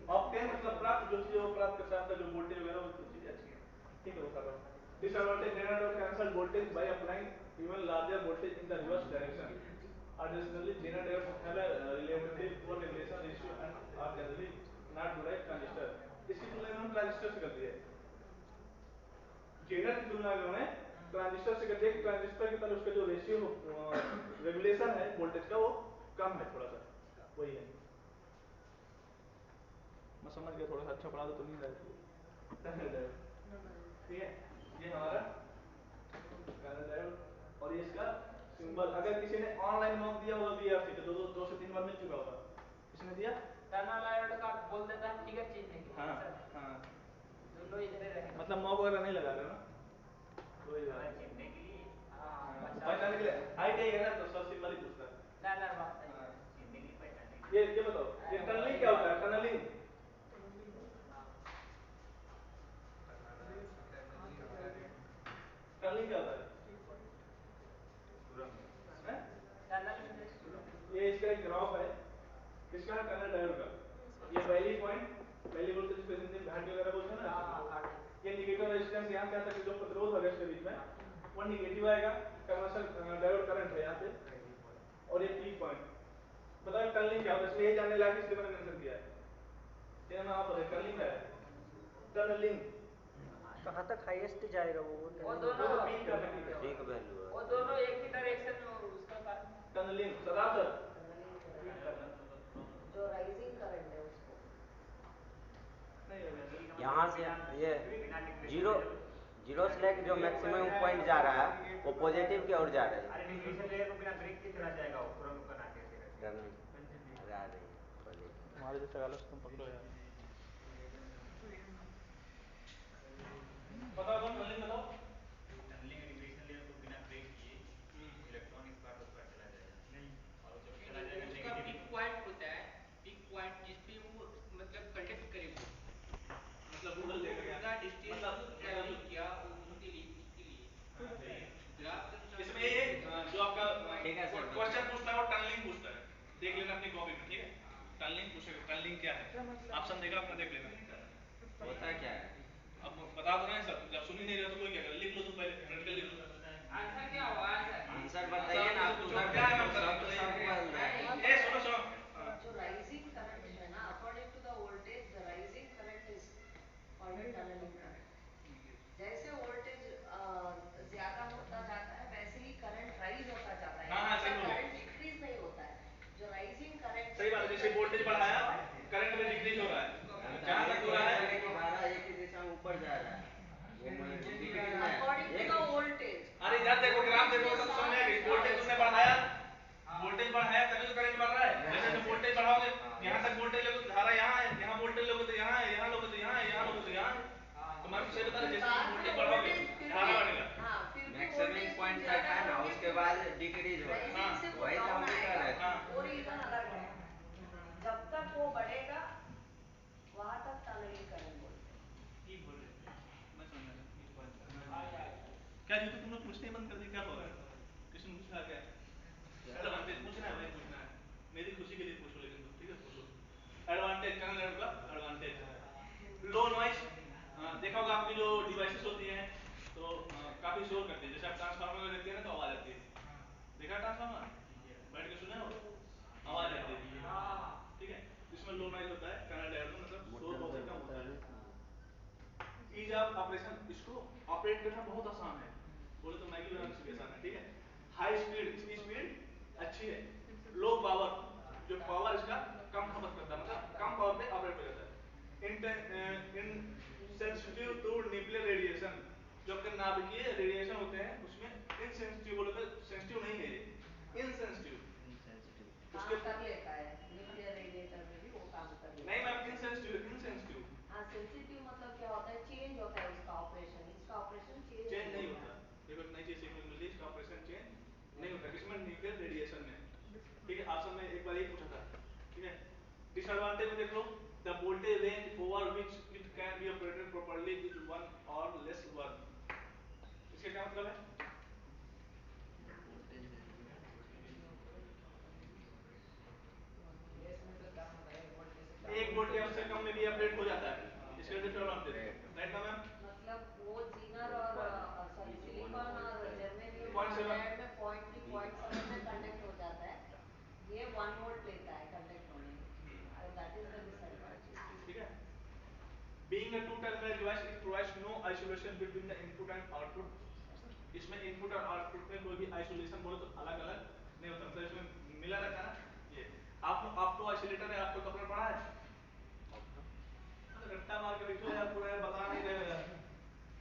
ऑप्टेन मतलब प्राप्त, जो चीज वो प्राप्त करता है, जो वोल्टेज वगैरह वो चीज अच्छी है, ठीक है, वो कर रहा हूं। Disadvantage, generator cancel voltage by applying even larger voltage in the reverse direction. Additionally, generators have a relatively poor regulation ratio and are generally not good as transistor. इसकी तुलना में हम ट्रांजिस्टर से करती है, जेनर की तुलना में हमें ट्रांजिस्टर से करती है कि ट्रांजिस्टर की तरह उसका जो रेशियो रेगुलेशन है वोल्टेज का वो कम है थोड़ा सा, वही है। मैं समझ गया, थोड़ा सा अच्छा पढ़ा दो तो नहीं रहती, ठीक है। ये हमारा पैरेलल डायोड और ये इसका सिंबल। अगर किसी ने ऑनलाइन मॉक दिया होगा बीआरसी तो दो से तीन बार मिल चुका होगा। किसने दिया? टनल डायोड का बोल देता है फिगर चीज नहीं हाँ सर, हाँ, जो लो इधर रहेगा मतलब मॉक वगैरह नहीं लगा रहे हो ना, वही लगा चिपने के लिए। पहचानने के लिए हाइट है ना, तो सब सिंबल ही पूछता है। ना बात सही हाँ। है, चिपने के लिए पहचानने के ये बताओ, ये टनलिंग क्या होता है? टनलिंग टनलिंग क्या होता है? हैं? टनल मींस सुरंग। ये इसका एक ग्राफ है, किसका है? टनल डायोड का। ये वैली पॉइंट, वैली वोल्टेज पे हिंदी में घाटी वगैरह बोलते हैं ना, ये निगेटिव रेजिस्टेंस यहाँ क्या तक जो प्रतिरोध है इसके बीच में वो निगेटिव आएगा। कन्वर्शन डायोड करंट है यहाँ पे, और ये पीक पॉइंट। बताओ टनलिंग क्या होता है? इसमें ये जानने लायक इसलिए मैंने मेंशन किया है, ये मैं आप बताइए टनलिंग क्या है? टनलिंग कहाँ तक हाईएस्ट जाएगा वो वो टनलिंग? दोनों पीक करने की है। पीक वैल्यू है। वो दोनों एक ही डायरेक्शन में उसका कारण टनलिंग सरदार सर, टनलिंग पीक करंट, करना जो राइजिंग करंट है उसको। नहीं है। यहाँ से ये जीरो जीरो से लेकर जो मैक्सिमम पॉइंट जा रहा है वो पॉजिटिव की ओर जा रहा है। अरे डिग्रीशन लेयर को बिना ब्रेक के चला जाएगा वो तुरंत ऊपर आके अरे आ रही है पॉजिटिव। तुम्हारे जैसे गालस तुम पकड़ो यार। बताओ कौन टनलिंग बताओ। टनलिंग डिग्रीशन लेयर को बिना ब्रेक किए इलेक्ट्रॉन इस पार उस पार चला जाएगा नहीं, और वो जब चला जाएगा उसका नेगेटिव पिक पॉइंट होता है, पिक पॉइंट जिस पे वो मतलब कंडक्ट करे वो मतलब गूगल देगा क्या? उतना डिस्टेंस मतलब जो ट्रैवलिंग किया उसके लिए हाँ, सही है। ग्राफ के अनुसार इसमें ये जो आपका ठीक है सर, क्वेश्चन पूछता है वो टनलिंग पूछता है, देख लेना अपनी कॉपी में, ठीक है। टनलिंग पूछेगा, टनलिंग क्या है ऑप्शन देगा, अपना देख लेना। होता क्या है? अब बता दो ना सब, जब सुन ही नहीं रहे तो कोई क्या करे, लिख लो तुम पहले, प्रैक्टिकल लिख लो। आंसर क्या होगा आंसर आंसर बताइए ना, आप उधर क्या है सब मतलब सब बोल रहे हैं। ए सुनो सुनो, जो राइजिंग करंट है ना, according to the voltage the rising current is called tunneling current. जैसे वोल्टेज ज्यादा होता जाता है वैसे ही करंट राइज होता जाता है, हाँ हाँ सही बोले, करंट डिक्रीज नहीं होता है। जो राइजिंग करंट सही बात है। जैसे वोल्टेज बढ़ाया करंट में डिक्रीज हो रहा है, जहां तक हो रहा है धारा एक ही दिशा में ऊपर जा रहा है, वो डिग्री में अकॉर्डिंग टू द वोल्टेज। अरे इधर देखो, ग्राफ देखो तो समझ में आ गई। वोल्टेज तुमने बढ़ाया, वोल्टेज बढ़ाया तभी तो करंट बढ़ रहा है। जैसे तुम वोल्टेज बढ़ाओगे, यहाँ तक वोल्टेज लोगे तो धारा यहाँ है, यहाँ वोल्टेज लोगे तो यहाँ है, यहाँ लोगे तो यहाँ है, यहाँ लोगे तो यहाँ है। तुम्हारे सही बता रहे, जैसे तुम वोल्टेज बढ़ाओगे धारा बढ़ेगा। हाँ, फिर भी मैक्सिमम वोल्टेज पॉइंट तक है ना, उसके बाद डिक्रीज हो रहा राइजिंग से है, वो वही तो डाउन हम भी कह रहे आएगा, थे। वो रीजन अलग है। जब तक वो बढ़ेगा वहां तक टनलिंग करंट बोलते हैं। मैं समझ गया। क्या जी, तो तुम लोग पूछते ही बंद कर दिए, क्या हो रहा है? किसने पूछा क्या? एडवांटेज पूछना है भाई, पूछना है, मेरी खुशी के लिए पूछो, लेकिन तुम ठीक है पूछो। एडवांटेज टनल का एडवांटेज, लो नॉइस। देखा होगा आपकी जो डिवाइसेस होती हैं तो काफी शोर करती है। जैसे आप ट्रांसफार्मर में देखते हैं ना तो आवाज आती है, देखा ट्रांसफार्मर बैठ के सुने हो, आवाज आती है, ठीक है। इसमें लो नॉइज होता है टनल डायोड में, मतलब शोर बहुत ही कम ईज ऑफ ऑपरेशन, इसको ऑपरेट करना बहुत आसान है, बोले तो मैगी बनाना से भी आसान है, ठीक है। हाई स्पीड, इसकी स्पीड अच्छी है। लो पावर, जो पावर इसका कम खपत करता है, मतलब कम पावर पे ऑपरेट हो जाता है। इनसेंसिटिव टू न्यूक्लियर रेडिएशन, जो आपके नाभिकीय रेडिएशन होते हैं उसमें इनसेंसिटिव, बोले तो सेंसिटिव नहीं है, इनसेंसिटिव। काम कर लेता है, न्यूक्लियर रेडिएटर में भी वो काम कर लेता नहीं है। मैम, इनसेंसिटिव, इनसेंसिटिव हाँ, सेंसिटिव मतलब क्या होता है, चेंज होता है उसका ऑपरेशन, इसका ऑपरेशन चेंज चेंज नहीं होता होता। है। देखो एक नई चीज सीखने को मिली, इसका ऑपरेशन चेंज नहीं होता किसमें, न्यूक्लियर रेडिएशन में, ठीक है। ऑप्शन में एक बार ये पूछा था, ठीक है। डिसएडवांटेज में देख लो, the voltage range over which it can be operated properly is one or less one. इसका क्या मतलब है? एक वोल्ट या उससे कम में भी ऑपरेट हो जाता है, इसका डिसएडवांटेज, राइट ना मैम? मतलब वो जीनर और सॉरी सिलिकॉन और जर्मेनियम 0.7 डायोड में 0.3 0.7 में कंडक्ट हो जाता है, ये 1 वोल्ट लेता है कंडक्ट होने में, दैट इज द डिसएडवांटेज। ठीक है। Being a two-terminal device, it provides no isolation between the input and output. इसमें इनपुट और आउटपुट में कोई भी आइसोलेशन बोले तो अलग अलग नहीं होता, मतलब इसमें मिला रहता है ना। ये आप तो आइसोलेटर है, आपको कपड़ा पड़ा है, अरे रट्टा मार के बैठो यार, पूरा यार बता नहीं रहे हो यार,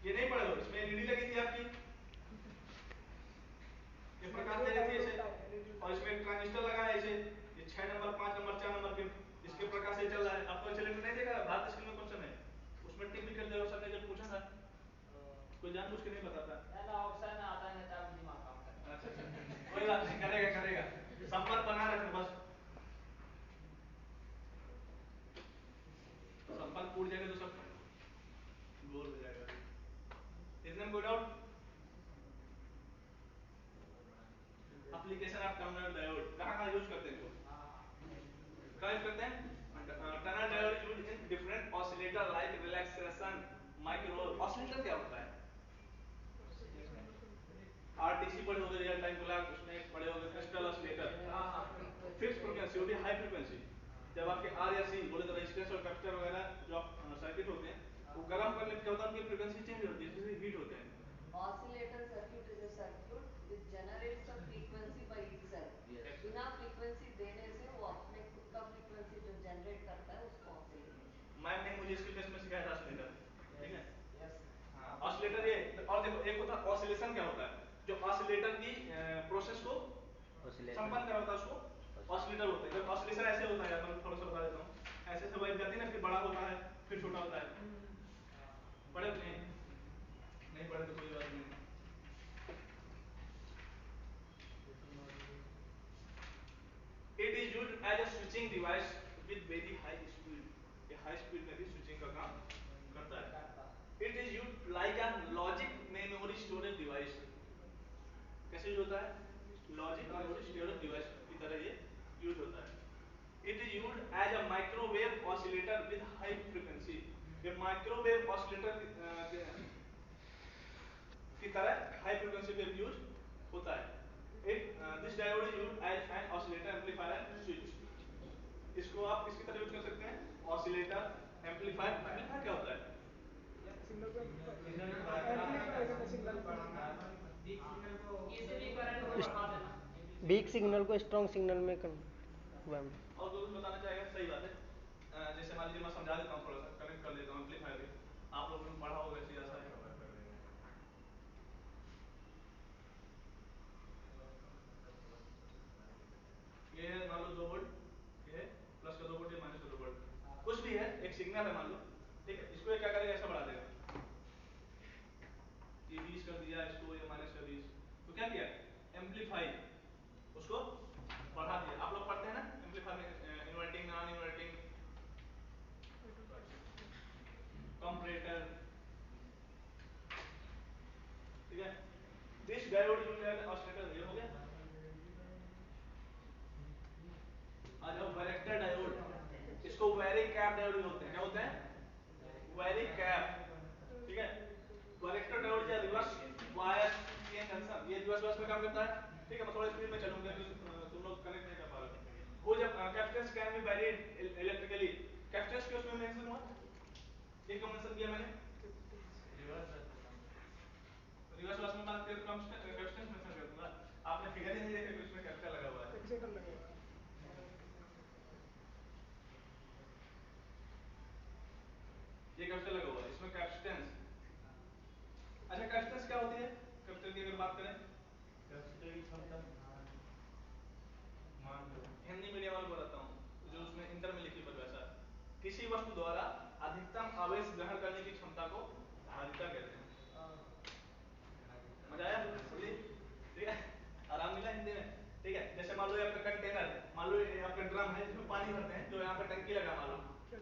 ये नहीं पड़े हो। इसमें एलईडी लगी थी आपकी, ये प्रकाश दे रही थी ऐसे, और इसमें एक ट्रांजिस्टर लगा है ऐसे, ये 6 नंबर 5 नंबर 4 नंबर पिन, इसके प्रकाश से चल रहा है। आपको आइसोलेटर नहीं देखा भारत स्कूल में क्वेश्चन है, उसमें टिक भी कर दिया सर ने जब पूछा था, कोई जानबूझ के नहीं बताता। ऑप्शन में आता है तब दिमाग काम करता है। अच्छा, कोई बात नहीं, करेगा करेगा, संपर्क बना रखो बस, संपर्क टूट जाएगा तो सब गोल हो जाएगा। इतने में कोई doubt? Application of tunnel diode कहाँ यूज करते हैं इसको? कहाँ यूज करते हैं? Tunnel diode use in different oscillator like relaxation microwave. Oscillator क्या होता है? आरटीसी पढ़े होंगे, रियल टाइम क्लॉक, उसमें पढ़े होंगे क्रिस्टल ऑसिलेटर, फिक्स फ्रीक्वेंसी होती है, हाई फ्रीक्वेंसी। जब आपके आर या सी बोले तो रेजिस्टेंस और कैपेसिटर वगैरह जो सर्किट होते हैं, वो गर्म करने पे क्या होता है, उनकी फ्रीक्वेंसी चेंज होती है, जिससे हीट होते हैं। Oscillator circuit is a circuit which generates a frequency by itself. बिना फ्रीक्वेंसी देने से वो अपने खुद का फ्रीक्वेंसी जो जनरेट करता है उसको ऑसिलेट बोलते हैं। मैम ने मुझे इसके टेस्ट में सिखाया था ऑसिलेटर, ठीक है। हाँ, ऑसिलेटर ये, और देखो एक होता है ऑसिलेशन, क्या होता है, जो ऑसिलेटर की प्रोसेस को संपन्न कर होता है उसको ऑसिलेटर होता है। जब ऑसिलेशन ऐसे होता है, मैं थोड़ा सा बता देता हूँ, ऐसे से वाइब जाती है ना, फिर बड़ा होता है, फिर छोटा होता है, पढ़े तो नहीं पढ़े तो कोई बात नहीं। It is used as a switching device with very high speed. ये हाई स्पीड में भी स्विचिंग का काम करता है। It is used like a logic memory storage device. कैसे यूज होता है? लॉजिक मेमोरी स्टोरेज डिवाइस की तरह ये यूज होता है। It is used as a microwave oscillator with high frequency. ये माइक्रोवेव ऑसिलेटर की तरह हाई फ्रीक्वेंसी पे यूज होता है। This diode is used as an oscillator amplifier and switch. इसको आप किसकी तरह यूज कर सकते हैं? Oscillator, amplifier. एम्पलीफायर क्या होता है? सिग्नल को एम्पलीफाई करना, सिग्नल को किसी भी करंट को बढ़ा देना। वीक सिग्नल को स्ट्रॉन्ग सिग्नल में और कुछ बताना चाहेगा? सही बात है। जैसे मान लीजिए मैं समझा देता हूँ, थोड़ा सा कनेक्ट कर लेता हूँ एम्पलीफायर भी, आप लोगों ने पढ़ा होगा ऐसे ऐसा है। ये है मान लो 2 वोल्ट, ये है प्लस का 2 वोल्ट, ये माइनस का 2 वोल्ट, कुछ भी है, एक सिग्नल है मान लो, ठीक है। इसको ये क्या करेगा, ऐसा बढ़ा देगा, ये 20 कर दिया, इसको ये माइनस का 20, तो क्या किया? एम्पलीफाई, उसको बढ़ा दिया। आप लोग पढ़ते हैं ना एम्पलीफायर में इन्वर्टिंग, नॉन इन्वर्टिंग, कंपैरेटर, ठीक है। This diode used as oscillator, ये हो गया। आ जाओ वैरेक्टर डायोड, इसको वैरिक कैप डायोड भी बोलते हैं। क्या बोलते हैं? वैरिक कैप, ठीक है। वैरेक्टर डायोड या रिवर्स बायस के जंक्शन, ये रिवर्स बायस में काम करता है, ठीक है। मैं थोड़ा स्पीड में चलूंगा क्योंकि तुम लोग कनेक्ट नहीं कर पा रहे हो। जब capacitance can be varied electrically, capacitance के उसमें मेंशन हुआ, ये कब मेंशन किया मैंने? रिवर्स वाश में बात करें तो कैपेसिटेंस मेंशन कर दूंगा। आपने फिगर ही नहीं देखा कि उसमें कैपिटल लगा हुआ है। एक्सेटर लगे ये कैपिटल लगा हुआ है, इसमें कैपेसिटेंस। अच्छा कैपेसिटेंस क्या होती है? कैपिटल की अगर बात करें, कैपेसिटर की क्षमता मान लो हिंदी मीडियम वालों को बताता हूँ, जो उसमें इंटर में लिखी परिभाषा, किसी वस्तु द्वारा अधिकतम आवेश ग्रहण करने की क्षमता को धारिता कहते हैं। मजा आया? बोलिए, ठीक है, आराम मिला हिंदी में, ठीक है। जैसे मान लो ये आपका कंटेनर है, मान लो ये आपका ड्रम है जिसमें पानी भरते हैं, जो यहाँ पर टंकी लगा मान लो,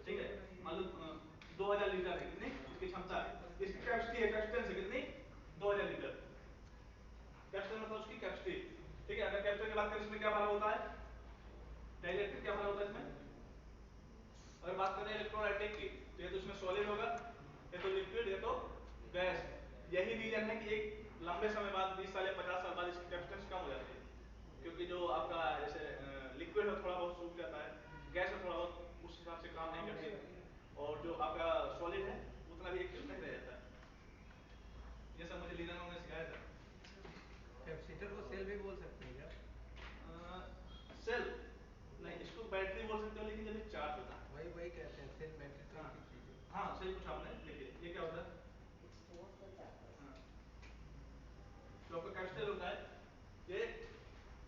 ठीक है, मान लो 2000 लीटर है, कितनी इसकी क्षमता है, इसकी कैपेसिटी है, कैपेसिटेंस है कितनी 2000 लीटर, कैपेसिटेंस मतलब उसकी कैपेसिटी, ठीक है। अगर कैपेसिटर की बात करें इसमें क्या भरा होता है, डाइलेक्ट्रिक क्या भरा होता है इसमें। अगर बात करें इलेक्ट्रोलाइटिक की, तो ये तो इसमें सॉलिड होगा, ये तो लिक्विड, ये तो गैस। यही रीजन है कि एक लंबे समय बाद 20 साल या 50 साल बाद इसकी कैपेसिटेंस कम हो जाती है, क्योंकि जो आपका जैसे लिक्विड है थोड़ा बहुत सूख जाता है, गैस है थोड़ा बहुत उस हिसाब से काम नहीं करती, और जो आपका सॉलिड है उतना भी एक्टिव नहीं रह जाता है। ये सब मुझे लीडर ने सिखाया था। कैपेसिटर को सेल भी बोल सकते हैं क्या? सेल नहीं, इसको बैटरी बोल सकते हो, लेकिन जब ये चार्ज होता है। वही कहते हैं सेल बैटरी तो हाँ एक ही चीज है। हाँ, सही पूछा आपने। देखिए ये क्या होता है, हाँ, जो आपका कैपेसिटर होता है ये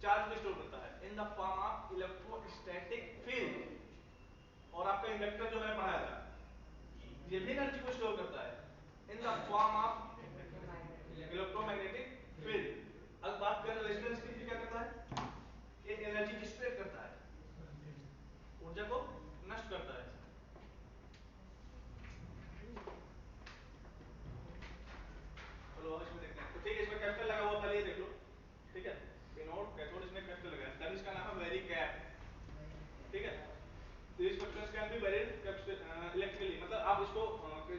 चार्ज को स्टोर करता है in the form of electrostatic field, और आपका इंडक्टर जो मैंने पढ़ाया था ये भी एनर्जी को स्टोर करता है in the form of electromagnetic field. अब बात करें रेजिस्टेंस की, क्या करता है, ये एनर्जी डिसिपेट करता है, ऊर्जा को नष्ट करता है। चलो अब इसमें देखते हैं, तो ठीक है, इसमें कैपिटल लगा हुआ, पहले ये देख लो, ठीक है, एनोड कैथोड इसमें कैपिटल लगा है, तब इसका नाम है वेरी कैप, ठीक है। तो इस capacitance can be varied electrically, मतलब आप इसको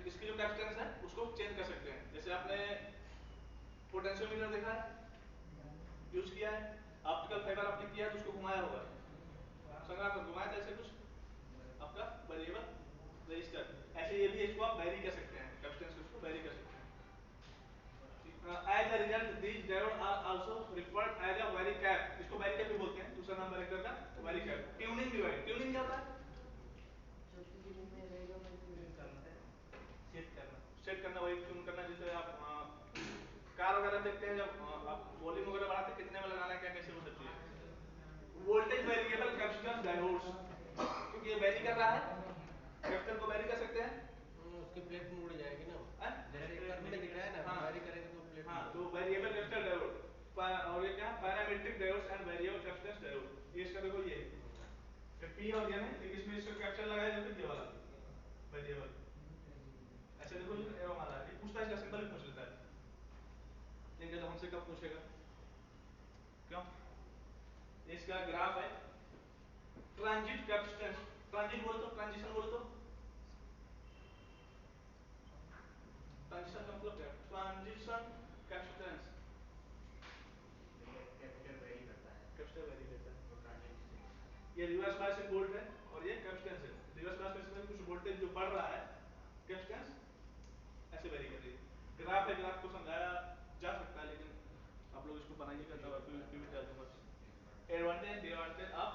इसकी जो कैपेसिटेंस है उसको चेंज कर सकते हैं। जैसे आपने पोटेंशियोमीटर देखा है, यूज किया है, ऑप्टिकल फाइबर आपने किया है तो उसको घुमाया होगा, संग्रह कर घुमाया था ऐसे कुछ, आपका वेरिएबल रजिस्टर, ऐसे ये भी इसको आप वेरी कर सकते हैं, कैपेसिटेंस को इसको वेरी कर सकते हैं। As a result, these diodes are also referred as a vary cap, इसको vary cap भी बोलते हैं, दूसरा नाम वेरिएटर का vary cap। Tuning device, tuning क्या होता है, जो ट्यूनिंग में रहेगा वो ट्यूनिंग करता है। सेट करना, वही ट्यून करना। जैसे आप कार वगैरह देखते हैं, जब आप वॉल्यूम वगैरह बढ़ाते हैं कितने में लगाना है, क्या कैसे वो सब चीजें। वोल्टेज वेरिएबल कैपेसिटेंस डायोड्स, क्योंकि ये वेरी कर रहा है, कैपेसिटर को वेरी कर सकते हैं, उसकी प्लेट मुड़ जाएगी ना, हैं? जैसे कर्व में दिख रहा है ना, हाँ। वेरी करेंगे तो प्लेट हाँ, तो वेरिएबल कैपेसिटर डायोड, और ये क्या parametric diodes and variable capacitance diode, ये इसका देखो ये पी और ये में, लेकिन इसमें इसका कैपिटल लगाया जाता है ये वाला वेरिएबल, ऐसे देखो ये एरो मारा है, ये पूछता है, इसका सिंबल भी पूछ लेता है, लेकिन तो हमसे कब पूछेगा, क्यों, इसका ग्राफ है ट्रांजिट कैपेसिटेंस, ट्रांजिट बोले तो, ट्रांजिशन बोले तो, ट्रांजिशन का मतलब क्या है, ट्रांजिशन कैपेसिटेंस, कैपेसिटर वेरी करता है कैपेसिटर वेरी करता है, तो ट्रांजिट स्टेट होता है। ये रिवर्स बायस वोल्ट है और ये कैपेसिटेंस है। रिवर्स बायस में कुछ वोल्टेज जो बढ़ रहा है, कैपेसिटेंस ऐसे वेरी कर रही है। ग्राफ है, ग्राफ को समझाया जा सकता है, लेकिन आप लोग इसको बनाइएगा तब आपको पीवीटी डाल दूंगा। Advantage disadvantage of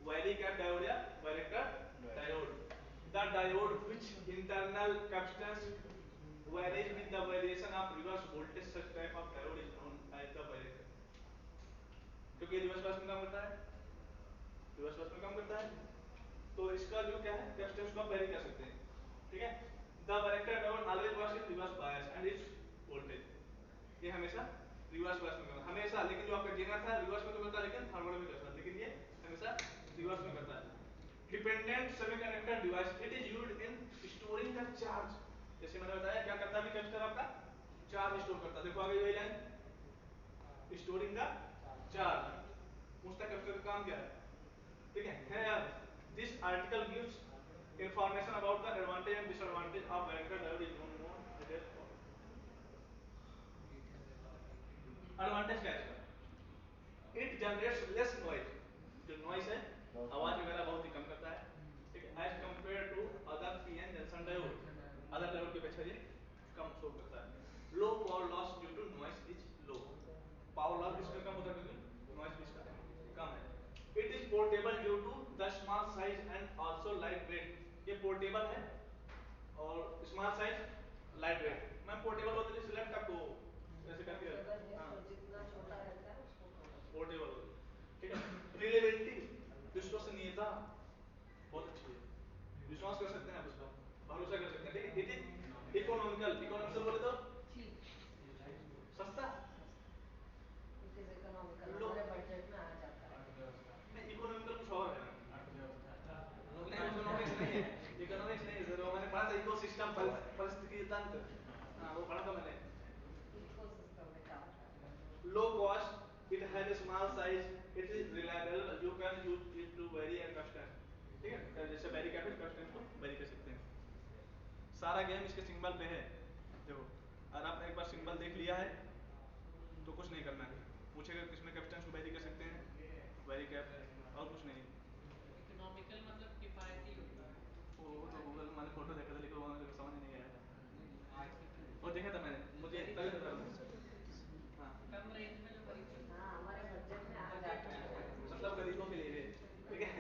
varicap diode या varactor diode, the diode which internal capacitance varies with the variation of reverse voltage, such type of diode is known as the variator, क्योंकि रिवर्स बायस में काम करता है, reverse bias में काम करता है, तो इसका जो क्या है कैपेसिटेंस को आप वेरी कर सकते हैं, ठीक है। The वेरिएटर diode always works in reverse bias and it's voltage, ये हमेशा रिवर्स बायस में करता है, हमेशा, लेकिन जो आपका जेनर था रिवर्स में तो करता है, लेकिन फॉरवर्ड में करता है, लेकिन ये हमेशा रिवर्स में करता है। Dependent semiconductor device, it is used in storing the charge, जैसे मैंने बताया क्या करता है कैपेसिटर आपका चार्ज स्टोर करता है, देखो आगे वही लाइन, स्टोरिंग द चार्ज, पूछता कैपेसिटर का काम क्या है, ठीक है। Here this article gives information about the advantage and disadvantage of variactor diode is known more detail for advantage क्या है इसका, इट जनरेट्स लेस नॉइज, जो नॉइज है आवाज वगैरह बहुत ही कम करता है, ठीक है, as compare to other PN junction diode, other diode की अपेक्षा ये कम शो करता है। Low power loss due to noise size and also light weight. ये पोर्टेबल है और स्मॉल साइज लाइट वेट। मैं पोर्टेबल होता है सिलेक्ट आपको ऐसे करके पोर्टेबल है हाँ तो जितना छोटा रहता है उसको पोर्टेबल होता है, ठीक है। रिलेवेंटी विश्वसनीयता बहुत अच्छी है, विश्वास कर सकते हैं आप उस पर, भरोसा कर सकते हैं, ठीक है। इट इज इकोनॉमिकल, इकोनॉमिकल बोले तो सस्ता, इट इज इकोनॉमिकल, लो हमारे बजट में आ जाता है। नहीं इकोनॉमिकल कुछ और है ना, नहीं इकोनॉमिक्स नहीं है, इकोनॉमिक्स नहीं है सर, वो मैंने पढ़ा था इकोसिस्टम परिस्थिति तंत्र, हाँ वो पढ़ा था मैंने। इकोसिस्टम में क्या होता है? Low cost, it has a small size, it is reliable, you can use it to vary a constant, ठीक है। जैसे वैरी करते हैं constant को वैरी कर सकते हैं। सारा गेम इसके सिंबल पे है, देखो अगर आपने एक बार सिंबल देख लिया है तो कुछ नहीं करना है, पूछेगा किसमें कैप्टन को वैरी कर सकते हैं, वैरी कैप, और कुछ नहीं। इकोनॉमिकल मतलब किफायती होता है। वो तो गूगल मैंने फोटो देखा था लेकिन वो मुझे समझ नहीं आया था, वो देखा था मैंने, मुझे तभी पता था। हाँ कम रेंज में जो खरीद सकते हाँ, हमारे बजट में आ बजट जाता में आ है। जाए। मतलब गरीबों के लिए, ठीक है।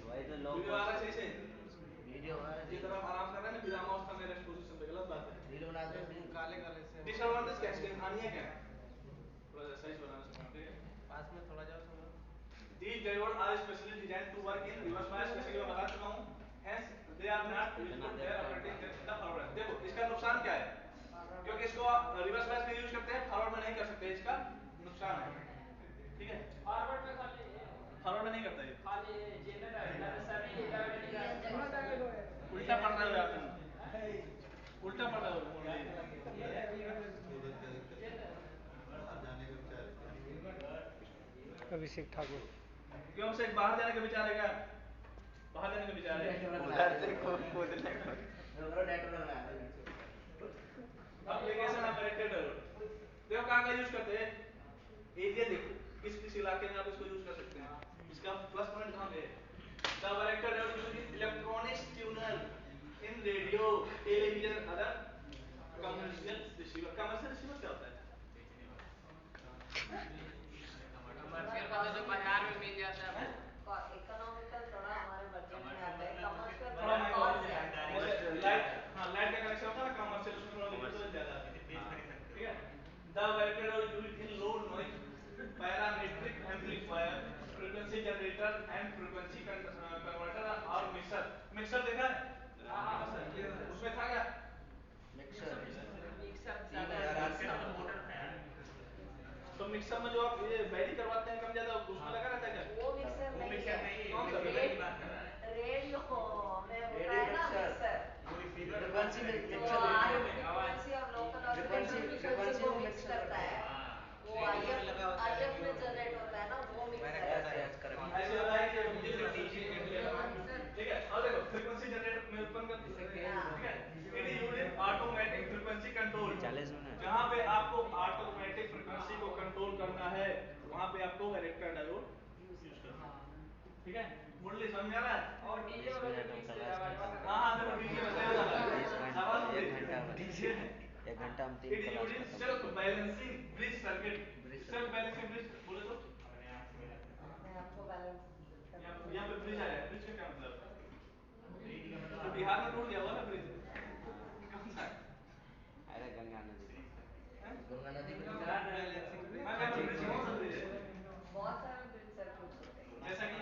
वही तो लो वीडियो आ रहा है सही से, वीडियो हमारा ये तरफ आराम कर रहे हैं ना, विराम अवस्था में रेस्ट पोजीशन पे, गलत बात है। रील बनाते हैं काले काले से डिसएडवांटेज क्या है इसके, हानियां क्या है, थोड़ा सा सही से बनाना समझाओ, ठीक है। पास में थोड़ा जाओ समझ। These diodes are specially designed to work in reverse bias, जैसे कि मैं बता चुका हूँ, hence they are not useful where operating in the forward। देखो इसका नुकसान क्या है, क्योंकि इसको रिवर्स बायस में यूज करते हैं, फॉरवर्ड में नहीं कर सकते, इसका नुकसान है, ठीक है। फॉरवर्ड में खाली फॉरवर्ड में नहीं करता ये, खाली जनरल सभी डायोड थोड़ा डायोड है, उल्टा पढ़ रहे हो आप तुम, उल्टा पढ़ रहे हो अभिषेक ठाकुर। क्यों से बाहर जाने का विचार है क्या, बाहर जाने का विचार है, उधर से कूदने को। नेटवर्क लगा दे। एप्लीकेशन ऑफ डायरेक्टेड डायोड, देखो कहाँ का यूज करते हैं, एरिया देखो किस किस इलाके में आप इसको यूज कर सकते हैं, इसका प्लस पॉइंट कहाँ पे है। The directed diode used in electronics tuner, in radio television other commercial receiver. Commercial receiver क्या होता है, कमर्शियल मतलब जो बाजार में मिल जाता है वो। इकोनॉमिकल थोड़ा हमारे बजट में आता है, कमर्शियल थोड़ा थोड़ा महंगा कॉस्ट होता है, ज्यादा है। जैसे लाइट, हाँ लाइट का कनेक्शन होता है ना कमर्शियल, उसमें थोड़ा लिमिट ज्यादा है, ठीक है। The directed diode used in low noise parametric amplifier, frequency generator and frequency converter और मिक्सर। मिक्सर देखा है, हाँ उसमें था क्या, मिक्सर मिक्सर 3008 का का मोटर था यार। तो मिक्सर में जो आप ये वैरी करवाते हैं कम ज्यादा, उसमें लगा रहता है क्या, वो मिक्सर वो नहीं मिक्सर है, नहीं है, कौन सा रेडियो की बात कर रहा है। रेडियो में होता रेडियो है ना मिक्सर। मिक्सर, फ्रीक्वेंसी में तो मिक्सर आर रेडियो में फ्रीक्वेंसी और लोकल फ्रीक्वेंसी फ्रीक्वेंसी को मिक्स करता है, वो रेडियो में लगा होता है, आईएफ में रेडियो जनरेट होता है ना, वो मिक्सर डायरेक्ट है। Yes correct. ऐसे होता है कि ये ठीक है। और देखो फ्रीक्वेंसी जनरेटर में उत्पन्न कर, ठीक है। It is used in automatic frequency control, 40 minute. जहां पे आपको ऑटोमेटिक फ्रीक्वेंसी को कंट्रोल करना है वहां पे आपको डायरेक्टर डायोड यूज करना है, ठीक है। मुरली समझ आ रहा है, और डीजे वाला जो मिक्स है हाँ हाँ देखो डीजे में सही होता है, शाबाश मुरली। 1 घंटा में डीजे 1 घंटा में 3 it is used class in खत्म। Self balancing bridge circuit, self balancing bridge बोले तो अपने आप को बैलेंस करना। यहाँ पे ब्रिज आ गया, ब्रिज का क्या मतलब, तो बिहार में टूट गया हुआ ना ब्रिज, कौन सा, अरे गंगा नदी पर। गंगा नदी में हाँ यहाँ पे ब्रिज, कौन सा ब्रिज है, बहुत सारे ब्रिज सर्किट्स होते हैं, जैसा कि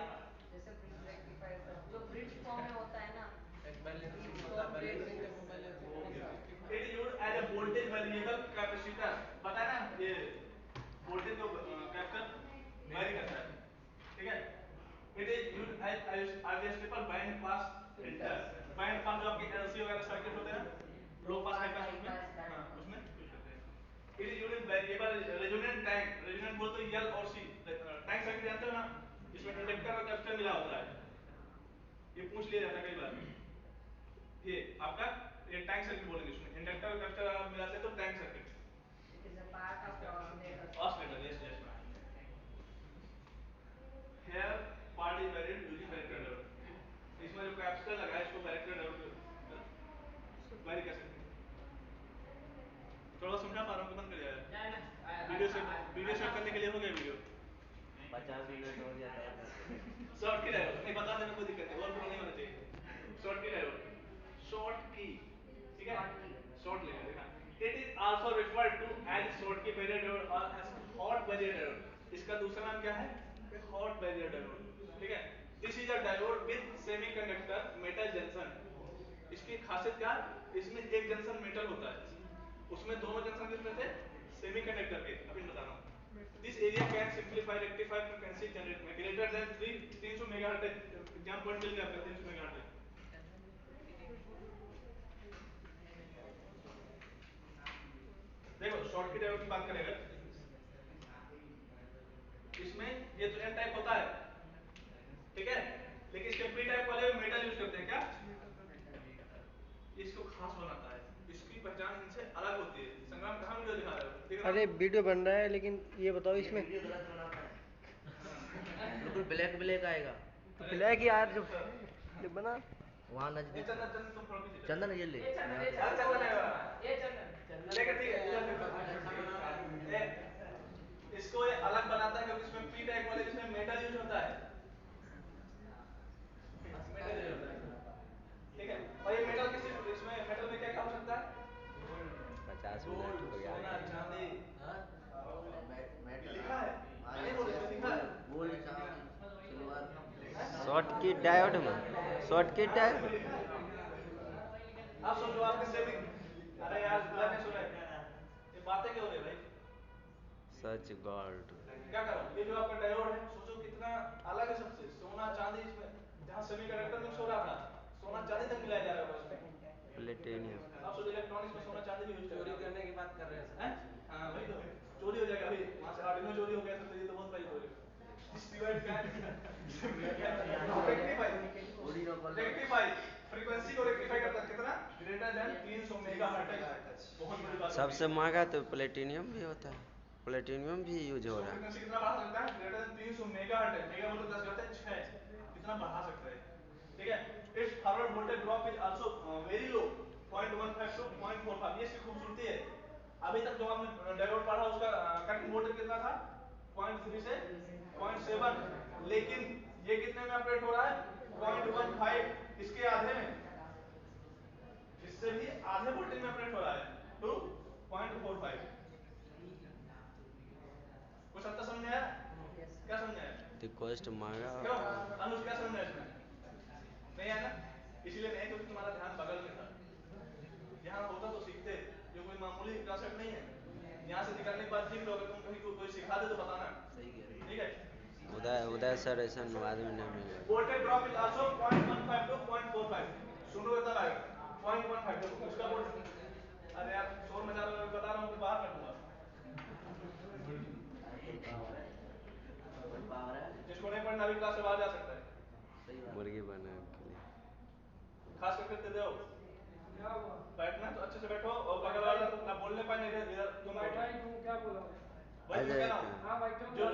जैसे ब्रिज रेक्टिफायर जो ब्रिज फॉर्म में होता है ना, एक बैलेंसिंग तो होता है, ब्रिज बैलेंसिंग जब balancing it is used as a voltage variable capacitor, पता है ना ये वोल्टेज को कैपेसिटर वेरी करता है, ठीक है। It is used as adjustable band pass filter, band pass जो आपके एलसी वगैरह सर्किट होते हैं ना, लो पास हाई पास, उसमें हाँ उसमें यूज करते हैं। It is used in variable resonant tank, resonant बोलते हैं एल और सी, टैंक सर्किट जानते हो ना, इसमें इंडक्टर और कैपेसिटर मिला होता है, ये पूछ लिया जाता है कई बार, ये आपका ये टैंक सर्किट बोलेंगे, इसमें इंडक्टर और कैपेसिटर अगर मिलाते हैं तो tank circuit, it is a part of the oscillator. Oscillator, yes yes. Here part is varied using director diode, इसमें जो कैपेसिटर लगा है इसको डायरेक्टर डायोड वेरी कर सकते हैं। थोड़ा समझा पा रहा हूँ कि बंद कर जाएगा, ना वीडियो सेव करने के लिए हो गया वीडियो। 50 मिनट हो गया था। शॉर्ट की डायोड नहीं बता देना, कोई दिक्कत नहीं, ओवरफ्लो नहीं होना चाहिए। शॉर्ट की डायोड, शॉर्ट की, ठीक है, शॉर्ट लेगा देखना। It is also referred to as Schottky barrier diode और एज हॉट बैरियर डायोड। इसका दूसरा नाम क्या है? हॉट बैरियर डायोड, ठीक है। This is a diode with semiconductor metal junction. इसकी खासियत क्या? इसमें एक जंक्शन मेटल होता है, उसमें दोनों जंक्शन किसमें थे? सेमीकंडक्टर के। अभी मैं बता रहा हूँ। This area can simplify rectify frequency generate में greater than 300 megahertz. Exam point मिल गया आपका 300 मेगाहर्ट्ज। देखो शॉर्ट की डायोड की बात करें अगर, इसमें ये तो एन टाइप होता है, ठीक है, लेकिन इसके पी टाइप वाले में मेटल यूज करते हैं। क्या इसको खास बनाता है? इसकी पहचान इनसे अलग होती है। संग्राम कहाँ वीडियो दिखा रहे हो? दिख रहा अरे वीडियो बन रहा है, लेकिन ये बताओ ये इसमें वीडियो गलत बनाता है। बिल्कुल ब्लैक ब्लैक आएगा। ब्लैक यार जो बना वहाँ ये नजदीक चंदन चंदन तुम थोड़ा पीछे चंदन ये ले यहाँ से। अरे चंदन है वाला। लेकिन ठीक है इधर देखो, इसको ये अलग बनाता है क्योंकि इसमें पी टाइप वाले जिसमें मेटल यूज होता है, मेटल यूज होता है, ठीक है। और ये मेटल किस चीज, इसमें मेटल में क्या क्या हो सकता है? 50 मिनट गोल्ड, हो गया। सोना, चांदी, मेटल लिखा है नहीं बोल इसमें लिखा है। गोल्ड चांदी सिल्वर। शॉर्ट की डायोड में, शॉर्ट की हाँ, डायोड। इसमें लिखा है। आप समझो आपके सेमी, अरे यार इधर नहीं सुन रहे, ये बातें क्यों हो रही है भाई? सच गॉड। क्या करो, ये जो आपका डायोड है सोचो कितना अलग है सबसे। सोना चांदी, इसमें जहाँ सेमीकंडक्टर मिक्स हो रहा था, सोना चांदी तक मिलाया जा रहा होगा उसमें। प्लेटिनियम। आप सोचो इलेक्ट्रॉनिक्स में सोना चांदी भी यूज कर रहे चोरी हैं। करने की बात कर रहे हैं हैं? हाँ वही तो, चोरी हो जाएगा अभी वहां से। आर्डिनो चोरी हो गया तो ये तो बहुत बड़ी चोरी हो। This device can rectify, rectify frequency को रेक्टिफाई करता है कितना? Greater than 300 megahertz. बहुत बड़ी बात है। सबसे महंगा तो प्लेटिनियम भी होता है, प्लेटिनियम भी यूज हो रहा है। फ्रीक्वेंसी कितना बढ़ा सकता है? Greater than 300 megahertz. मेगा मतलब 10 घात 6, कितना बढ़ा सकता है, ठीक है। It's forward voltage drop is also very low, 0.15 to 0.45। ये इसकी खूबसूरती है। अभी तक जो हमने डायोड पढ़ा उसका कटिंग वोल्टेज कितना था? 0.3 से 0.7, लेकिन ये कितने में ऑपरेट हो रहा है? 0.15, इसके आधे में, इससे भी आधे वोल्टेज में ऑपरेट हो रहा है, टू 0.45। कुछ हद तक समझ में आया? क्या समझ में आया? तो कॉस्ट महंगा क्यों होता है। अनुज, क्या समझ में आया इसमें? नहीं आया ना? इसलिए नहीं क्योंकि तुम्हारा ध्यान बगल में था। यहाँ होता तो सीखते, ये कोई मामूली कांसेप्ट नहीं है। यहाँ से निकलने के बाद सीख लो, अगर तुम कहीं कोई सिखा दे तो बताना, ठीक है। उदय सर ऐसा आदमी नहीं मिलेगा। Voltage drop is also 0.15 to 0.45। सुनोगे तब आएगा 0.15। देखो उसका वोल्ट, अरे यार शोर मचा रहा हूँ, बता रहा हूँ कि बाहर कर दूंगा। फुल पावर है, फुल पावर है। जिसको नहीं पढ़ना अभी क्लास से बाहर जा सकता है। सही बात। मुर्गी बनाने के लिए। खास करके दे दो क्या हुआ? बैठना तो अच्छे से बैठो, और बगल वाला ना बोलने पाए, नहीं इधर तुम बैठो। क्या बोला? वही मैं कह रहा हूँ, हाँ भाई क्यों? जो